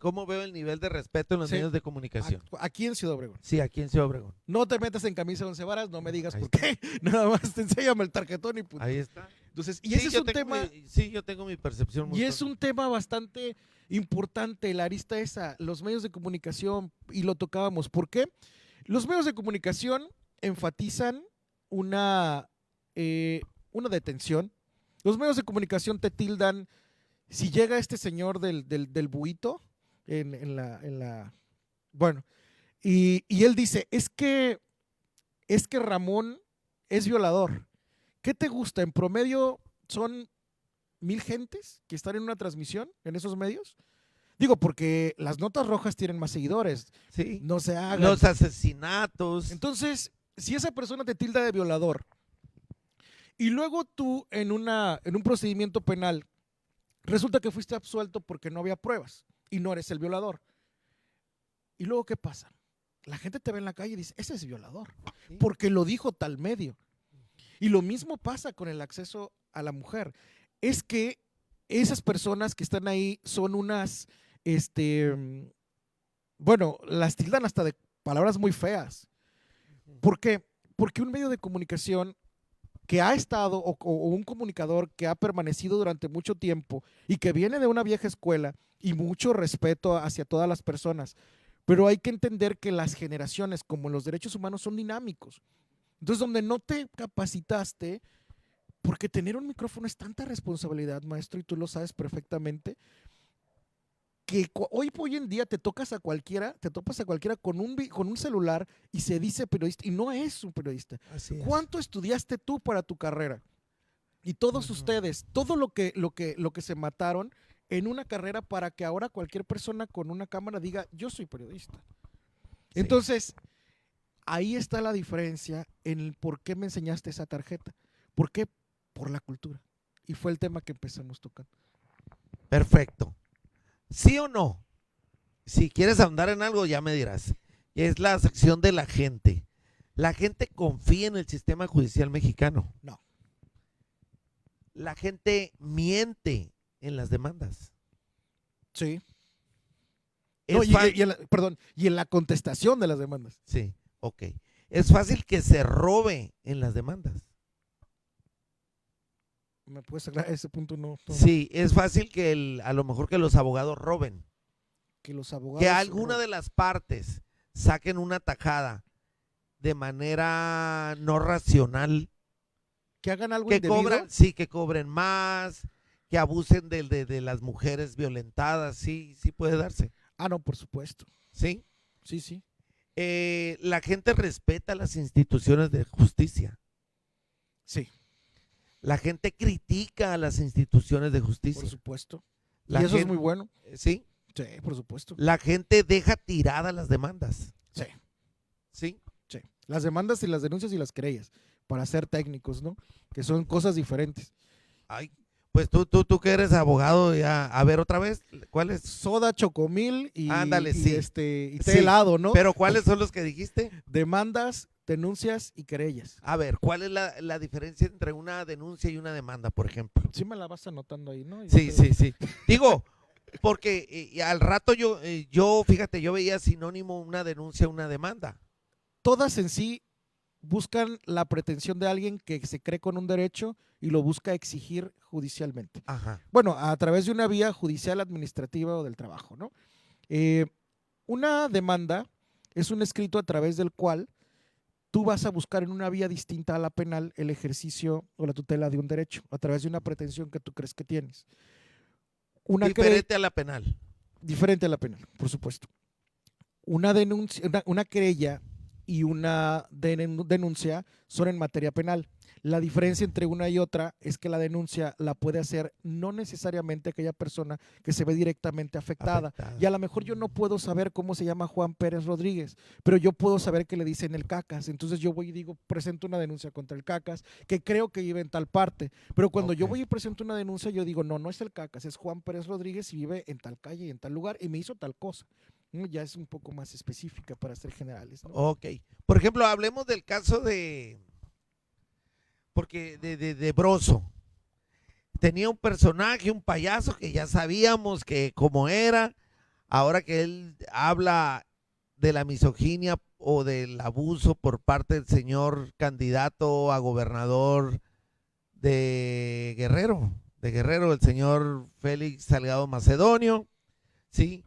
Speaker 1: ¿cómo veo el nivel de respeto en los
Speaker 2: Sí.
Speaker 1: medios de comunicación?
Speaker 2: Aquí en Ciudad Obregón.
Speaker 1: Sí, aquí en Ciudad Obregón.
Speaker 2: No te metas en camisa de 11 varas, no me digas
Speaker 1: Ahí
Speaker 2: por
Speaker 1: está.
Speaker 2: qué. Nada más te enséñame el tarjetón y punto.
Speaker 1: Ahí está.
Speaker 2: Entonces, y
Speaker 1: Sí,
Speaker 2: ese es un tema,
Speaker 1: sí, yo tengo mi percepción muy
Speaker 2: y es
Speaker 1: clara.
Speaker 2: un tema bastante importante, la arista esa, los medios de comunicación, y lo tocábamos. ¿Por qué? Los medios de comunicación enfatizan una, una detención. Los medios de comunicación te tildan, si llega este señor del buito bueno, y él dice, es que Ramón es violador. ¿Qué te gusta? En promedio son 1000 gentes que están en una transmisión en esos medios. Digo, porque las notas rojas tienen más seguidores.
Speaker 1: Sí.
Speaker 2: No se hagan.
Speaker 1: Los asesinatos.
Speaker 2: Entonces, si esa persona te tilda de violador y luego tú en un procedimiento penal resulta que fuiste absuelto porque no había pruebas y no eres el violador. ¿Y luego qué pasa? La gente te ve en la calle y dice, ese es violador,
Speaker 1: Sí.
Speaker 2: porque lo dijo tal medio. Y lo mismo pasa con el acceso a la mujer. Es que esas personas que están ahí son unas, bueno, las tildan hasta de palabras muy feas. ¿Por qué? Porque un medio de comunicación que ha estado, o un comunicador que ha permanecido durante mucho tiempo y que viene de una vieja escuela y mucho respeto hacia todas las personas, pero hay que entender que las generaciones, como los derechos humanos, son dinámicos. Entonces, donde no te capacitaste, porque tener un micrófono es tanta responsabilidad, maestro, y tú lo sabes perfectamente, que hoy en día te topas a cualquiera con un celular y se dice periodista, y no es un periodista.
Speaker 1: Así es.
Speaker 2: ¿Cuánto estudiaste tú para tu carrera? Y todos ustedes, todo lo que se mataron en una carrera para que ahora cualquier persona con una cámara diga, yo soy periodista.
Speaker 1: Sí.
Speaker 2: Entonces, ahí está la diferencia en el por qué me enseñaste esa tarjeta. ¿Por qué? Por la cultura. Y fue el tema que empezamos tocando.
Speaker 1: Perfecto. ¿Sí o no? Si quieres ahondar en algo, ya me dirás. Es la sección de la gente. ¿La gente confía en el sistema judicial mexicano?
Speaker 2: No.
Speaker 1: La gente miente en las demandas.
Speaker 2: Sí. No,
Speaker 1: Es fa-
Speaker 2: perdón, y en la contestación de las demandas.
Speaker 1: Sí, ok. Es fácil que se robe en las demandas.
Speaker 2: ¿Me puedes aclarar ese punto? No,
Speaker 1: Sí, es fácil que a lo mejor que los abogados roben.
Speaker 2: que los abogados...
Speaker 1: Que alguna de las partes saquen una tajada de manera no racional.
Speaker 2: que hagan algo
Speaker 1: Que
Speaker 2: indebido.
Speaker 1: cobran, sí, que cobren más, que abusen de las mujeres violentadas, sí, sí puede darse.
Speaker 2: Ah, no, por supuesto.
Speaker 1: Sí.
Speaker 2: Sí, sí.
Speaker 1: La gente respeta las instituciones de justicia.
Speaker 2: Sí,
Speaker 1: La gente critica a las instituciones de
Speaker 2: por
Speaker 1: justicia.
Speaker 2: supuesto.
Speaker 1: La
Speaker 2: y eso es
Speaker 1: gente-
Speaker 2: muy bueno.
Speaker 1: Sí.
Speaker 2: Sí, por supuesto.
Speaker 1: La gente deja tiradas las demandas.
Speaker 2: Sí,
Speaker 1: Sí.
Speaker 2: sí. Las demandas y las denuncias y las querellas, para ser técnicos, ¿no? Que son cosas diferentes.
Speaker 1: Ay, pues tú que eres abogado, ya, a ver otra vez, ¿cuáles?
Speaker 2: Soda, chocomil y,
Speaker 1: Ándale,
Speaker 2: y
Speaker 1: sí.
Speaker 2: y té
Speaker 1: Sí,
Speaker 2: helado, ¿no?
Speaker 1: Pero ¿cuáles son los que dijiste?
Speaker 2: Demandas, denuncias y querellas.
Speaker 1: A ver, ¿cuál es la diferencia entre una denuncia y una demanda, por ejemplo?
Speaker 2: Sí me la vas anotando ahí, ¿no?
Speaker 1: Sí, sí, sí. Digo, porque al rato fíjate, yo veía sinónimo una denuncia, una demanda.
Speaker 2: Todas en sí buscan la pretensión de alguien que se cree con un derecho y lo busca exigir judicialmente.
Speaker 1: Ajá.
Speaker 2: Bueno, a través de una vía judicial, administrativa o del trabajo, ¿no? Una demanda es un escrito a través del cual tú vas a buscar en una vía distinta a la penal el ejercicio o la tutela de un derecho a través de una pretensión que tú crees que tienes.
Speaker 1: Diferente a la penal.
Speaker 2: Diferente a la penal, por supuesto. Una denuncia, una querella y una denuncia son en materia penal. La diferencia entre una y otra es que la denuncia la puede hacer no necesariamente aquella persona que se ve directamente afectada. Y a lo mejor yo no puedo saber cómo se llama Juan Pérez Rodríguez, pero yo puedo saber que le dicen el Cacas. Entonces yo voy y digo, presento una denuncia contra el Cacas, que creo que vive en tal parte. Pero cuando yo voy y presento una denuncia, yo digo, no, no es el Cacas, es Juan Pérez Rodríguez y vive en tal calle y en tal lugar y me hizo tal cosa. Ya es un poco más específica para ser generales, ¿no?
Speaker 1: Ok. Por ejemplo, hablemos del caso de Broso. Tenía un personaje, un payaso que ya sabíamos que cómo era. Ahora que él habla de la misoginia o del abuso por parte del señor candidato a gobernador de Guerrero, el señor Félix Salgado Macedonio, ¿sí?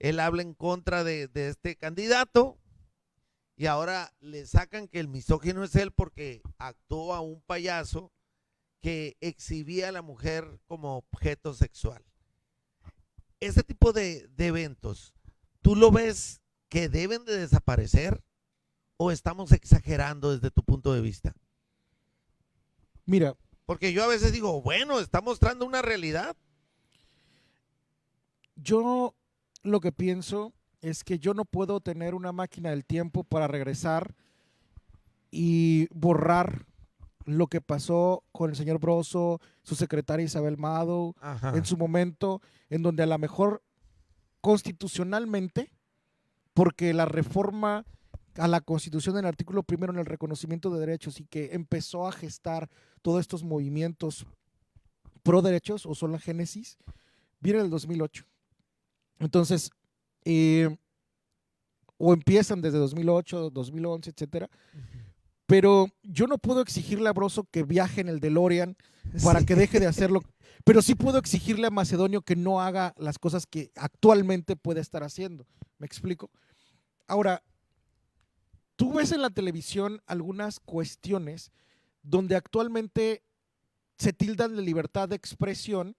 Speaker 1: Él habla en contra de este candidato y ahora le sacan que el misógino es él porque actuó a un payaso que exhibía a la mujer como objeto sexual. Este tipo de eventos, ¿tú lo ves que deben de desaparecer o estamos exagerando desde tu punto de vista?
Speaker 2: Mira,
Speaker 1: Porque yo a veces digo, bueno, está mostrando una realidad.
Speaker 2: yo lo que pienso es que yo no puedo tener una máquina del tiempo para regresar y borrar lo que pasó con el señor Broso, su secretaria Isabel Mado,
Speaker 1: Ajá.
Speaker 2: en su momento, en donde a lo mejor constitucionalmente, porque la reforma a la Constitución del artículo primero en el reconocimiento de derechos y que empezó a gestar todos estos movimientos pro derechos, o son la génesis, viene en el 2008. Entonces, o empiezan desde 2008, 2011, etcétera. Pero yo no puedo exigirle a Broso que viaje en el DeLorean para
Speaker 1: Sí.
Speaker 2: que deje de hacerlo. Pero sí puedo exigirle a Macedonio que no haga las cosas que actualmente puede estar haciendo. ¿Me explico? Ahora, tú ves en la televisión algunas cuestiones donde actualmente se tildan de libertad de expresión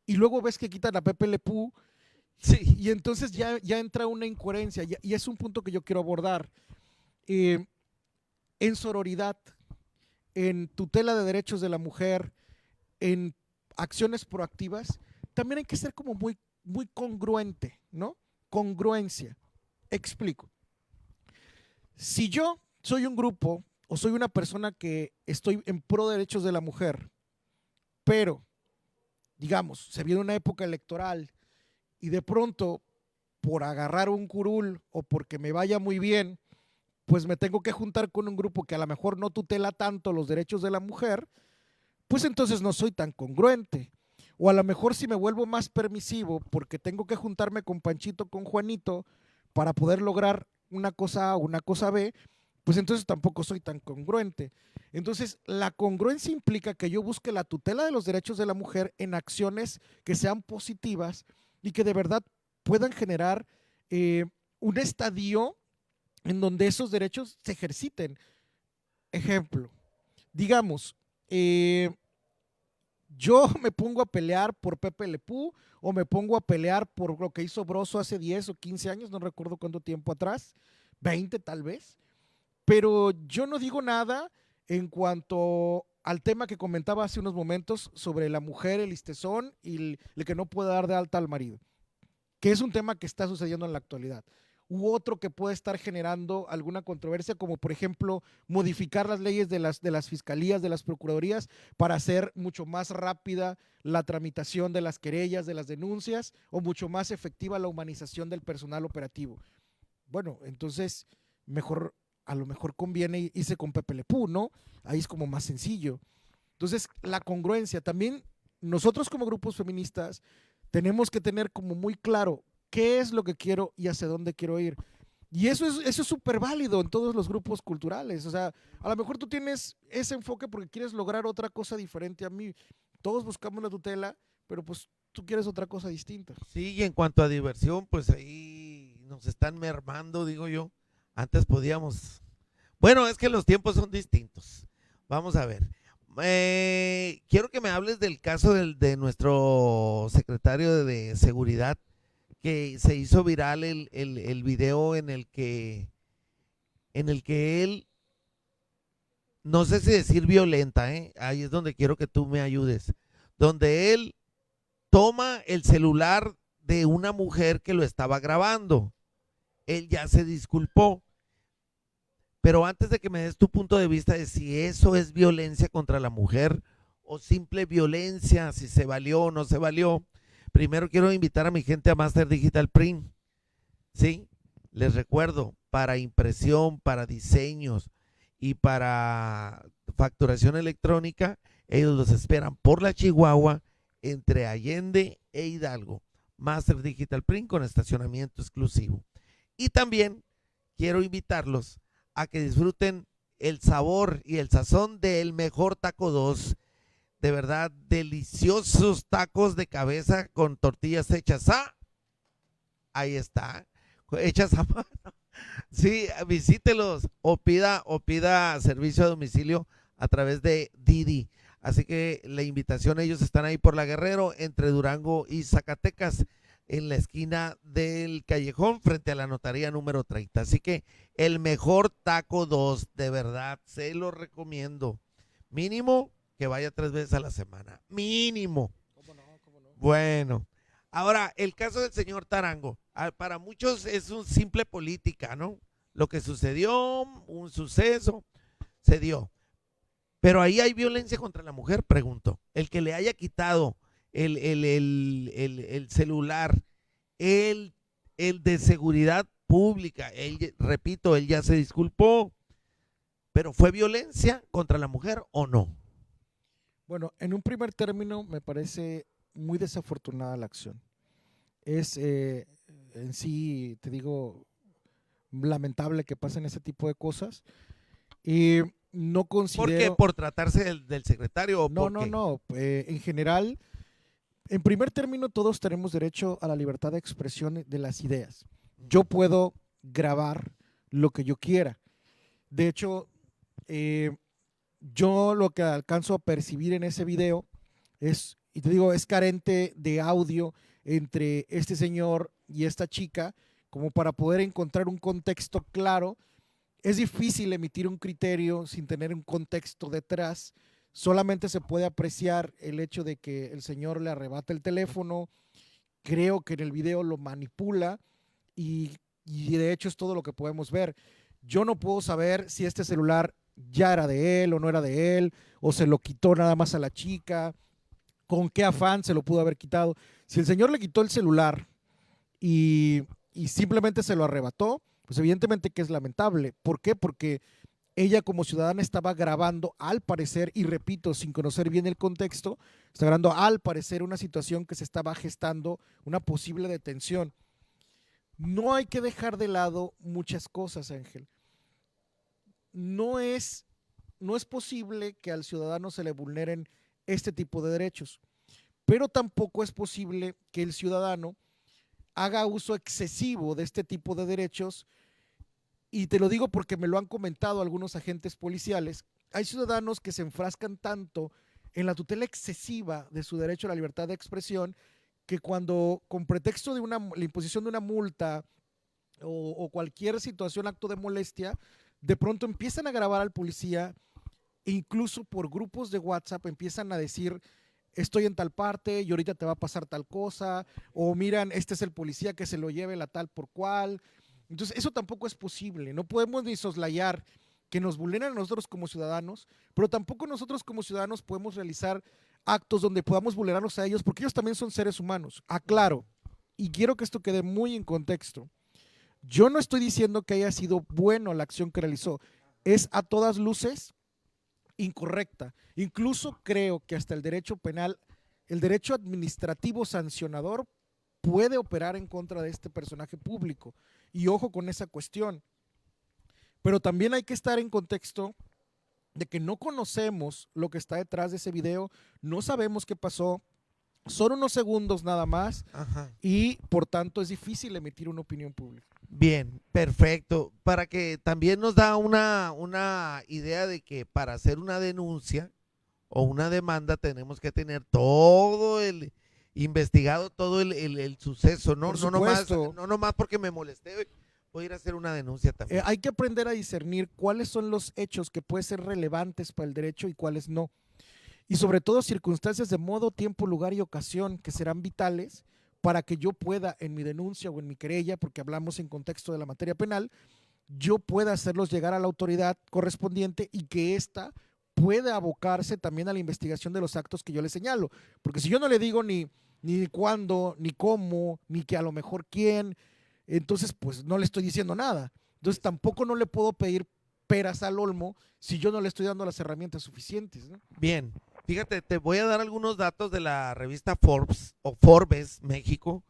Speaker 2: y luego ves que quitan a Pepe Le Pew
Speaker 1: Sí.
Speaker 2: y entonces ya entra una incoherencia y es un punto que yo quiero abordar. En sororidad, en tutela de derechos de la mujer, en acciones proactivas, también hay que ser como muy, muy congruente, ¿no? Congruencia. Explico. Si yo soy un grupo o soy una persona que estoy en pro de derechos de la mujer, pero, digamos, se viene una época electoral y de pronto, por agarrar un curul o porque me vaya muy bien, pues me tengo que juntar con un grupo que a lo mejor no tutela tanto los derechos de la mujer, pues entonces no soy tan congruente. O a lo mejor si me vuelvo más permisivo porque tengo que juntarme con Panchito, con Juanito, para poder lograr una cosa A o una cosa B, pues entonces tampoco soy tan congruente. Entonces, la congruencia implica que yo busque la tutela de los derechos de la mujer en acciones que sean positivas y que de verdad puedan generar un estadio en donde esos derechos se ejerciten. Ejemplo, digamos, yo me pongo a pelear por Pepe Le Pew o me pongo a pelear por lo que hizo Broso hace 10 o 15 años, no recuerdo cuánto tiempo atrás, 20 tal vez, pero yo no digo nada en cuanto al tema que comentaba hace unos momentos sobre la mujer, el listezón y el que no puede dar de alta al marido, que es un tema que está sucediendo en la actualidad. U otro que puede estar generando alguna controversia, como por ejemplo modificar las leyes de las fiscalías, de las procuradurías, para hacer mucho más rápida la tramitación de las querellas, de las denuncias, o mucho más efectiva la humanización del personal operativo. Bueno, entonces mejor, a lo mejor conviene irse con Pepe Le Pew, ¿no? Ahí es como más sencillo. Entonces, la congruencia. También nosotros como grupos feministas tenemos que tener como muy claro qué es lo que quiero y hacia dónde quiero ir. Y eso es súper válido en todos los grupos culturales. O sea, a lo mejor tú tienes ese enfoque porque quieres lograr otra cosa diferente a mí. Todos buscamos la tutela, pero pues tú quieres otra cosa distinta.
Speaker 1: Sí, y en cuanto a diversión, pues ahí nos están mermando, digo yo. Antes podíamos. Bueno, es que los tiempos son distintos. Vamos a ver. Quiero que me hables del caso de nuestro secretario de Seguridad, que se hizo viral el video en el que él, no sé si decir violenta, ahí es donde quiero que tú me ayudes, donde él toma el celular de una mujer que lo estaba grabando. Él ya se disculpó, pero antes de que me des tu punto de vista de si eso es violencia contra la mujer o simple violencia, si se valió o no se valió, primero quiero invitar a mi gente a Master Digital Print. ¿Sí? Les recuerdo, para impresión, para diseños y para facturación electrónica, ellos los esperan por la Chihuahua entre Allende e Hidalgo. Master Digital Print con estacionamiento exclusivo. Y también quiero invitarlos a que disfruten el sabor y el sazón del mejor Taco 2. De verdad, deliciosos tacos de cabeza con tortillas hechas ahí está, hechas a mano. Sí, visítelos o pida servicio a domicilio a través de Didi. Así que la invitación, ellos están ahí por la Guerrero, entre Durango y Zacatecas, en la esquina del callejón, frente a la notaría número 30. Así que el mejor Taco 2, de verdad, se lo recomiendo. Mínimo que vaya 3 veces a la semana. Mínimo.
Speaker 2: ¿Cómo no? ¿Cómo no?
Speaker 1: Bueno, ahora, el caso del señor Tarango, para muchos es un simple política, ¿no? Lo que sucedió, un suceso, se dio. Pero ahí hay violencia contra la mujer, pregunto. El que le haya quitado el celular, el de seguridad pública, repito, él ya se disculpó, pero ¿fue violencia contra la mujer o no?
Speaker 2: Bueno, en un primer término me parece muy desafortunada la acción. Es en sí, te digo, lamentable que pasen ese tipo de cosas. Y no considero...
Speaker 1: ¿Por qué? ¿Por tratarse del secretario o
Speaker 2: No,
Speaker 1: por
Speaker 2: no,
Speaker 1: qué?
Speaker 2: no. En general, en primer término, todos tenemos derecho a la libertad de expresión de las ideas. Yo puedo grabar lo que yo quiera. De hecho, yo lo que alcanzo a percibir en ese video es, y te digo, es carente de audio entre este señor y esta chica, como para poder encontrar un contexto claro. Es difícil emitir un criterio sin tener un contexto detrás. Solamente se puede apreciar el hecho de que el señor le arrebata el teléfono. Creo que en el video lo manipula y de hecho es todo lo que podemos ver. Yo no puedo saber si este celular ya era de él o no era de él, o se lo quitó nada más a la chica, con qué afán se lo pudo haber quitado. Si el señor le quitó el celular y simplemente se lo arrebató, pues evidentemente que es lamentable. ¿Por qué? Porque ella como ciudadana estaba grabando, al parecer, y repito, sin conocer bien el contexto, está grabando al parecer una situación que se estaba gestando, una posible detención. No hay que dejar de lado muchas cosas, Ángel. No es, no es posible que al ciudadano se le vulneren este tipo de derechos, pero tampoco es posible que el ciudadano haga uso excesivo de este tipo de derechos. Y te lo digo porque me lo han comentado algunos agentes policiales. Hay ciudadanos que se enfrascan tanto en la tutela excesiva de su derecho a la libertad de expresión que cuando, con pretexto de la imposición de una multa o cualquier situación, acto de molestia, de pronto empiezan a grabar al policía e incluso por grupos de WhatsApp empiezan a decir: estoy en tal parte y ahorita te va a pasar tal cosa, o miran, este es el policía, que se lo lleve la tal por cual. Entonces, eso tampoco es posible. No podemos ni soslayar que nos vulneran a nosotros como ciudadanos, pero tampoco nosotros como ciudadanos podemos realizar actos donde podamos vulnerarlos a ellos, porque ellos también son seres humanos. Aclaro, y quiero que esto quede muy en contexto. Yo no estoy diciendo que haya sido bueno la acción que realizó. Es a todas luces incorrecta. Incluso creo que hasta el derecho penal, el derecho administrativo sancionador puede operar en contra de este personaje público. Y ojo con esa cuestión. Pero también hay que estar en contexto de que no conocemos lo que está detrás de ese video, no sabemos qué pasó, son unos segundos nada más.
Speaker 1: Ajá.
Speaker 2: Y por tanto es difícil emitir una opinión pública.
Speaker 1: Bien, perfecto. Para que también nos da una idea de que para hacer una denuncia o una demanda tenemos que tener todo el investigado, todo el suceso, ¿no?
Speaker 2: Por
Speaker 1: No nomás,
Speaker 2: supuesto.
Speaker 1: no nomás porque me molesté, voy a ir a hacer una denuncia también.
Speaker 2: Hay que aprender a discernir cuáles son los hechos que pueden ser relevantes para el derecho y cuáles no. Y sobre todo circunstancias de modo, tiempo, lugar y ocasión que serán vitales para que yo pueda en mi denuncia o en mi querella, porque hablamos en contexto de la materia penal, yo pueda hacerlos llegar a la autoridad correspondiente y que ésta pueda abocarse también a la investigación de los actos que yo le señalo. Porque si yo no le digo ni cuándo, ni cómo, ni que a lo mejor quién, entonces pues no le estoy diciendo nada. Entonces tampoco no le puedo pedir peras al olmo si yo no le estoy dando las herramientas suficientes, ¿no?
Speaker 1: Bien, fíjate, te voy a dar algunos datos de la revista Forbes o Forbes México,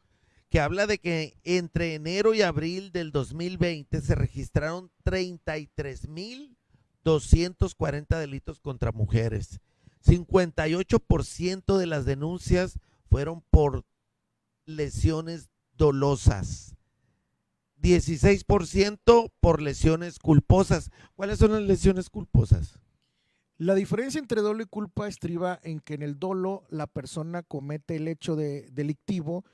Speaker 1: que habla de que entre enero y abril del 2020 se registraron 33,240 delitos contra mujeres. 58% de las denuncias fueron por lesiones dolosas. 16% por lesiones culposas. ¿Cuáles son las lesiones culposas?
Speaker 2: La diferencia entre dolo y culpa estriba en que en el dolo la persona comete el hecho delictivo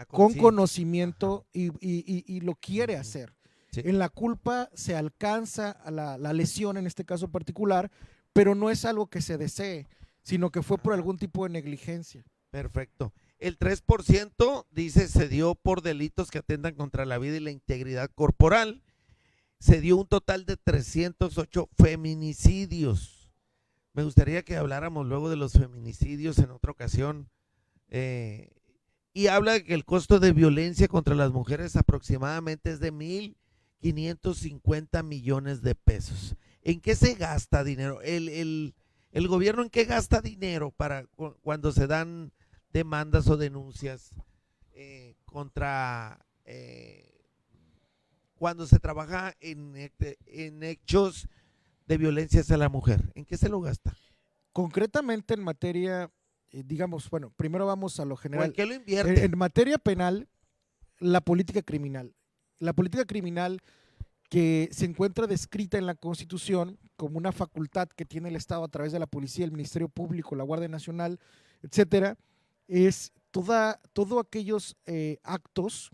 Speaker 2: con conocimiento y lo quiere hacer.
Speaker 1: Sí.
Speaker 2: En la culpa se alcanza a la lesión, en este caso particular, pero no es algo que se desee, sino que fue por algún tipo de negligencia.
Speaker 1: Perfecto. El 3% dice se dio por delitos que atentan contra la vida y la integridad corporal. Se dio un total de 308 feminicidios. Me gustaría que habláramos luego de los feminicidios en otra ocasión. Y habla de que el costo de violencia contra las mujeres aproximadamente es de 1,550 millones de pesos. ¿En qué se gasta dinero? ¿El gobierno en qué gasta dinero para cuando se dan demandas o denuncias contra cuando se trabaja en hechos de violencia hacia la mujer? ¿En qué se lo gasta?
Speaker 2: Concretamente en materia, digamos, bueno, primero vamos a lo
Speaker 1: ¿O
Speaker 2: general.
Speaker 1: en qué lo invierte?
Speaker 2: En materia penal, la política criminal. La política criminal que se encuentra descrita en la Constitución como una facultad que tiene el Estado a través de la policía, el Ministerio Público, la Guardia Nacional, etcétera, es todos aquellos actos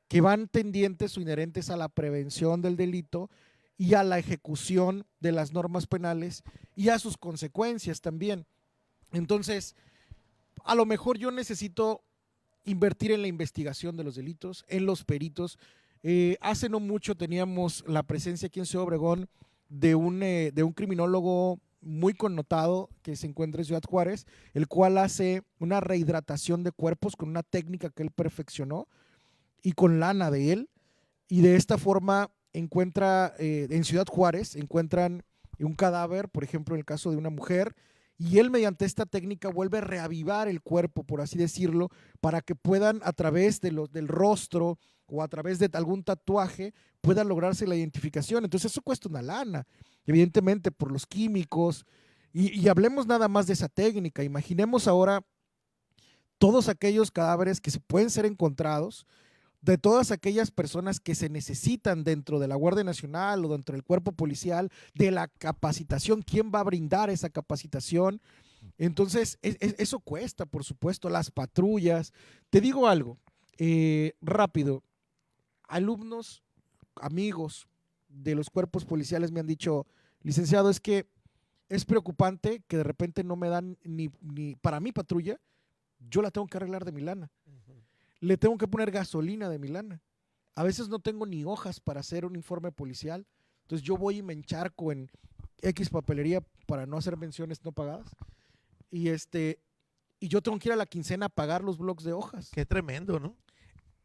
Speaker 2: que van tendientes o inherentes a la prevención del delito y a la ejecución de las normas penales y a sus consecuencias también. Entonces, a lo mejor yo necesito invertir en la investigación de los delitos, en los peritos. Hace no mucho teníamos la presencia aquí en Ciudad Obregón de un criminólogo muy connotado que se encuentra en Ciudad Juárez, el cual hace una rehidratación de cuerpos con una técnica que él perfeccionó y con lana de él, y de esta forma encuentra, en Ciudad Juárez, encuentran un cadáver, por ejemplo, en el caso de una mujer, y él mediante esta técnica vuelve a reavivar el cuerpo, por así decirlo, para que puedan a través del rostro o a través de algún tatuaje pueda lograrse la identificación. Entonces eso cuesta una lana, evidentemente por los químicos, y hablemos nada más de esa técnica. Imaginemos ahora todos aquellos cadáveres que se pueden ser encontrados, de todas aquellas personas que se necesitan dentro de la Guardia Nacional o dentro del cuerpo policial, de la capacitación, quién va a brindar esa capacitación. Entonces, eso cuesta, por supuesto, las patrullas. Te digo algo, rápido, alumnos, amigos de los cuerpos policiales me han dicho, licenciado, es que es preocupante que de repente no me dan ni para mi patrulla, yo la tengo que arreglar de mi lana. Le tengo que poner gasolina de mi lana. A veces no tengo ni hojas para hacer un informe policial. Entonces yo voy y me encharco en X papelería para no hacer menciones no pagadas. Y yo tengo que ir a la quincena a pagar los bloques de hojas.
Speaker 1: Qué tremendo, ¿no?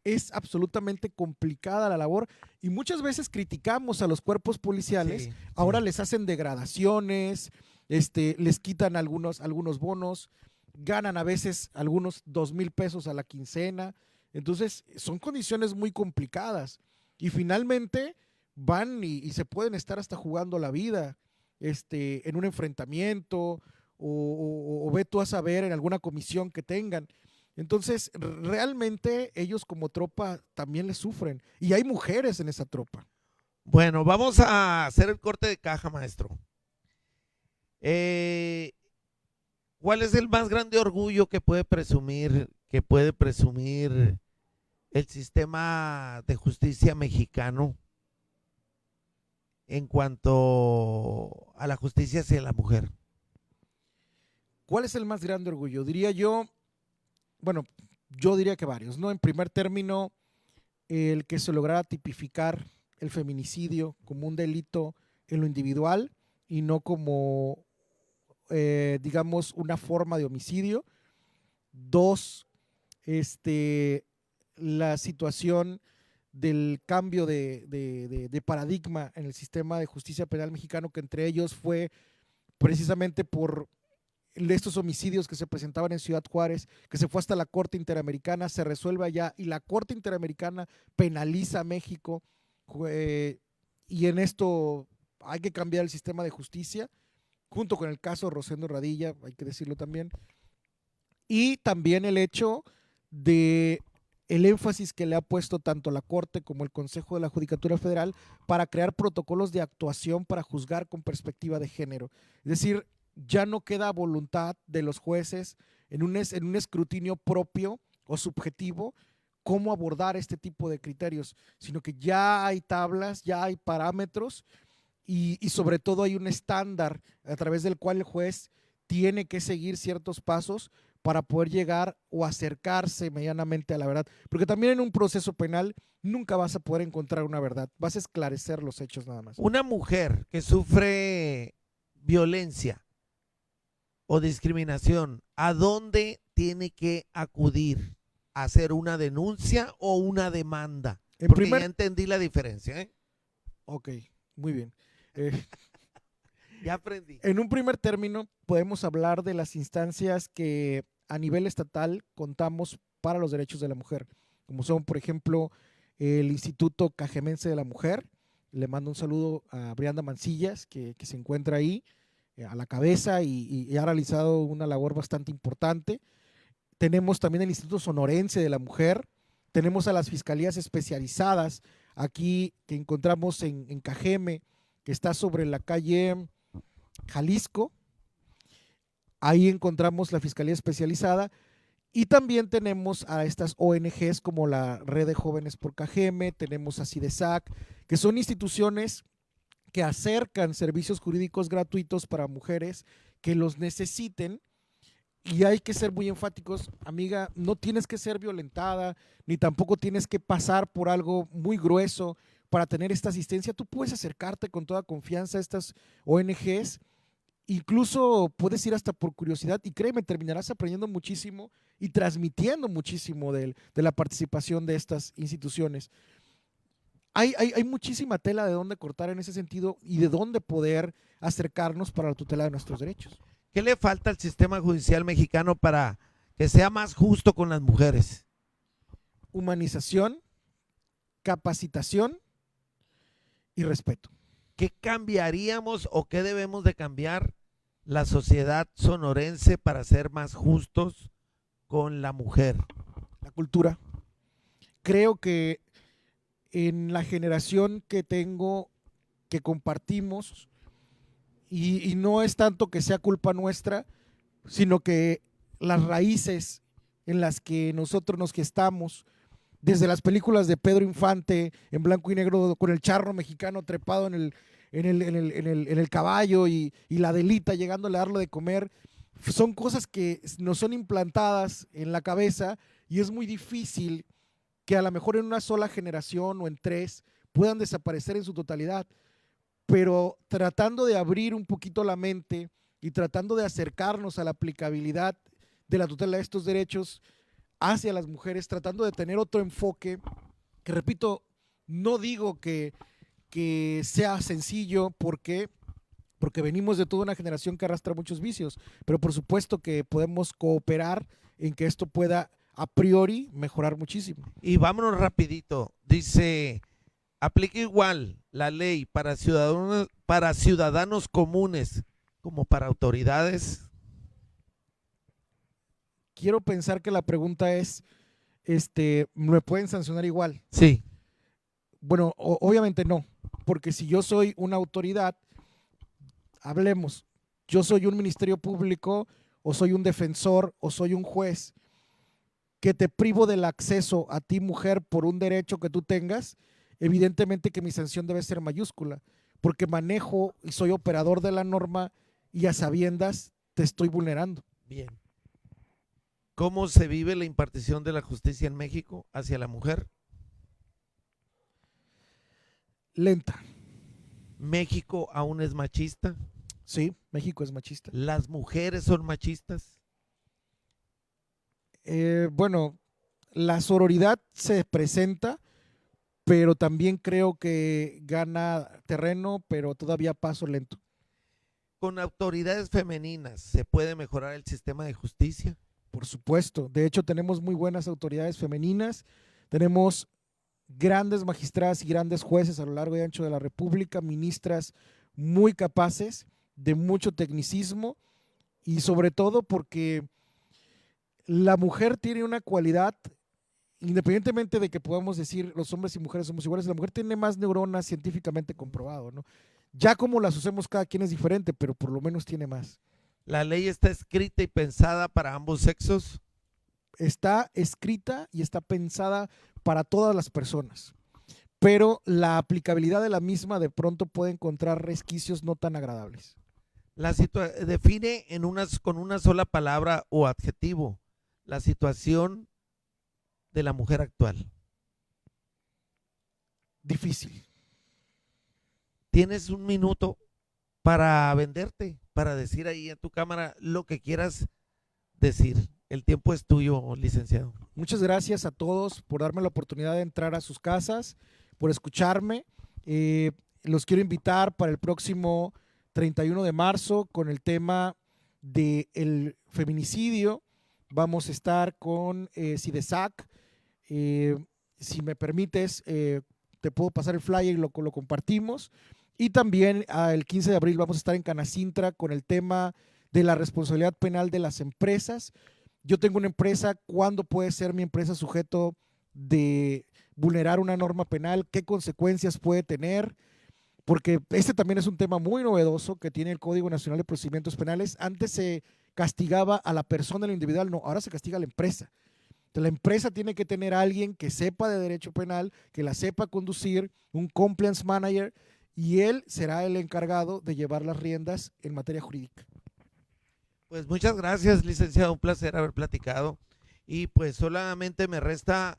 Speaker 2: Es absolutamente complicada la labor y muchas veces criticamos a los cuerpos policiales.
Speaker 1: Sí,
Speaker 2: Ahora
Speaker 1: sí.
Speaker 2: les hacen degradaciones, les quitan algunos bonos, ganan a veces algunos 2,000 pesos a la quincena. Entonces son condiciones muy complicadas y finalmente van y se pueden estar hasta jugando la vida en un enfrentamiento o ve tú a saber en alguna comisión que tengan. Entonces realmente ellos como tropa también les sufren y hay mujeres en esa tropa.
Speaker 1: Bueno, vamos a hacer el corte de caja, maestro. ¿Cuál es el más grande orgullo que puede presumir el sistema de justicia mexicano en cuanto a la justicia hacia la mujer?
Speaker 2: ¿Cuál es el más grande orgullo? Diría yo, bueno, yo diría que varios, ¿no? En primer término, el que se lograra tipificar el feminicidio como un delito en lo individual y no como, digamos, una forma de homicidio. Dos, la situación del cambio de paradigma en el sistema de justicia penal mexicano, que entre ellos fue precisamente por estos homicidios que se presentaban en Ciudad Juárez, que se fue hasta la Corte Interamericana, se resuelve allá y la Corte Interamericana penaliza a México, y en esto hay que cambiar el sistema de justicia, junto con el caso Rosendo Radilla, hay que decirlo también, y también el hecho de el énfasis que le ha puesto tanto la Corte como el Consejo de la Judicatura Federal para crear protocolos de actuación para juzgar con perspectiva de género. Es decir, ya no queda voluntad de los jueces en un escrutinio propio o subjetivo cómo abordar este tipo de criterios, sino que ya hay tablas, ya hay parámetros y sobre todo hay un estándar a través del cual el juez tiene que seguir ciertos pasos para poder llegar o acercarse medianamente a la verdad. Porque también en un proceso penal nunca vas a poder encontrar una verdad, vas a esclarecer los hechos nada más.
Speaker 1: Una mujer que sufre violencia o discriminación, ¿a dónde tiene que acudir? ¿A hacer una denuncia o una demanda? Porque ya entendí la diferencia, ¿eh?
Speaker 2: Ok, muy bien.
Speaker 1: Ya aprendí.
Speaker 2: En un primer término, podemos hablar de las instancias que a nivel estatal contamos para los derechos de la mujer, como son, por ejemplo, el Instituto Cajemense de la Mujer. Le mando un saludo a Brianda Mancillas, que se encuentra ahí a la cabeza y ha realizado una labor bastante importante. Tenemos también el Instituto Sonorense de la Mujer, tenemos a las fiscalías especializadas aquí que encontramos en Cajeme, que está sobre la calle Jalisco. Ahí encontramos la Fiscalía Especializada y también tenemos a estas ONGs como la Red de Jóvenes por Cajeme, tenemos a CIDESAC, que son instituciones que acercan servicios jurídicos gratuitos para mujeres que los necesiten. Y hay que ser muy enfáticos, amiga, no tienes que ser violentada, ni tampoco tienes que pasar por algo muy grueso para tener esta asistencia. Tú puedes acercarte con toda confianza a estas ONGs, incluso puedes ir hasta por curiosidad y créeme, terminarás aprendiendo muchísimo y transmitiendo muchísimo de la participación de estas instituciones. hay muchísima tela de dónde cortar en ese sentido y de dónde poder acercarnos para la tutela de nuestros derechos.
Speaker 1: ¿Qué le falta al sistema judicial mexicano para que sea más justo con las mujeres?
Speaker 2: Humanización, capacitación y respeto.
Speaker 1: ¿Qué cambiaríamos o qué debemos de cambiar la sociedad sonorense para ser más justos con la mujer?
Speaker 2: La cultura. Creo que en la generación que tengo, que compartimos, y no es tanto que sea culpa nuestra, sino que las raíces en las que nosotros nos gestamos, desde las películas de Pedro Infante en blanco y negro con el charro mexicano trepado en el caballo y la Adelita llegándole a darlo de comer, son cosas que nos son implantadas en la cabeza y es muy difícil que a lo mejor en una sola generación o en 3 puedan desaparecer en su totalidad, pero tratando de abrir un poquito la mente y tratando de acercarnos a la aplicabilidad de la tutela de estos derechos hacia las mujeres, tratando de tener otro enfoque, que repito, no digo que sea sencillo, porque venimos de toda una generación que arrastra muchos vicios, pero por supuesto que podemos cooperar en que esto pueda a priori mejorar muchísimo.
Speaker 1: Y vámonos rapidito, dice, aplica igual la ley para ciudadanos comunes como para autoridades.
Speaker 2: Quiero pensar que la pregunta es, ¿me pueden sancionar igual?
Speaker 1: Sí.
Speaker 2: Bueno, obviamente no, porque si yo soy una autoridad, hablemos, yo soy un ministerio público o soy un defensor o soy un juez que te privo del acceso a ti, mujer, por un derecho que tú tengas, evidentemente que mi sanción debe ser mayúscula, porque manejo y soy operador de la norma y a sabiendas te estoy vulnerando.
Speaker 1: Bien. ¿Cómo se vive la impartición de la justicia en México hacia la mujer?
Speaker 2: Lenta.
Speaker 1: ¿México aún es machista?
Speaker 2: Sí, México es machista.
Speaker 1: ¿Las mujeres son machistas?
Speaker 2: Bueno, la sororidad se presenta, pero también creo que gana terreno, pero todavía paso lento.
Speaker 1: ¿Con autoridades femeninas se puede mejorar el sistema de justicia?
Speaker 2: Por supuesto. De hecho, tenemos muy buenas autoridades femeninas. Tenemos grandes magistradas y grandes jueces a lo largo y ancho de la República, ministras muy capaces, de mucho tecnicismo y sobre todo porque la mujer tiene una cualidad, independientemente de que podamos decir los hombres y mujeres somos iguales, la mujer tiene más neuronas científicamente comprobado, ¿no? Ya como las usemos cada quien es diferente, pero por lo menos tiene más.
Speaker 1: ¿La ley está escrita y pensada para ambos sexos?
Speaker 2: Está escrita y está pensada para todas las personas, pero la aplicabilidad de la misma de pronto puede encontrar resquicios no tan agradables.
Speaker 1: Define con una sola palabra o adjetivo la situación de la mujer actual.
Speaker 2: Difícil.
Speaker 1: Tienes un minuto para venderte, para decir ahí a tu cámara lo que quieras decir. El tiempo es tuyo, licenciado.
Speaker 2: Muchas gracias a todos por darme la oportunidad de entrar a sus casas, por escucharme. Los quiero invitar para el próximo 31 de marzo con el tema del feminicidio. Vamos a estar con CIDESAC. Si me permites, te puedo pasar el flyer y lo compartimos. Y también el 15 de abril vamos a estar en Canacintra con el tema de la responsabilidad penal de las empresas. Yo tengo una empresa, ¿cuándo puede ser mi empresa sujeto de vulnerar una norma penal? ¿Qué consecuencias puede tener? Porque este también es un tema muy novedoso que tiene el Código Nacional de Procedimientos Penales. Antes se castigaba a la persona, lo individual, no, ahora se castiga a la empresa. Entonces, la empresa tiene que tener a alguien que sepa de derecho penal, que la sepa conducir, un compliance manager, y él será el encargado de llevar las riendas en materia jurídica.
Speaker 1: Pues muchas gracias, licenciado, un placer haber platicado. Y pues solamente me resta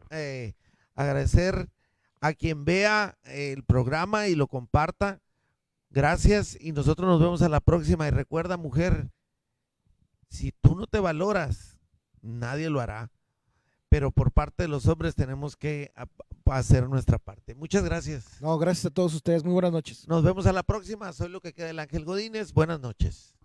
Speaker 1: agradecer a quien vea el programa y lo comparta. Gracias y nosotros nos vemos a la próxima. Y recuerda, mujer, si tú no te valoras, nadie lo hará. Pero por parte de los hombres tenemos que hacer nuestra parte. Muchas gracias.
Speaker 2: No, gracias a todos ustedes. Muy buenas noches.
Speaker 1: Nos vemos a la próxima. Soy lo que queda del Ángel Godínez. Buenas noches.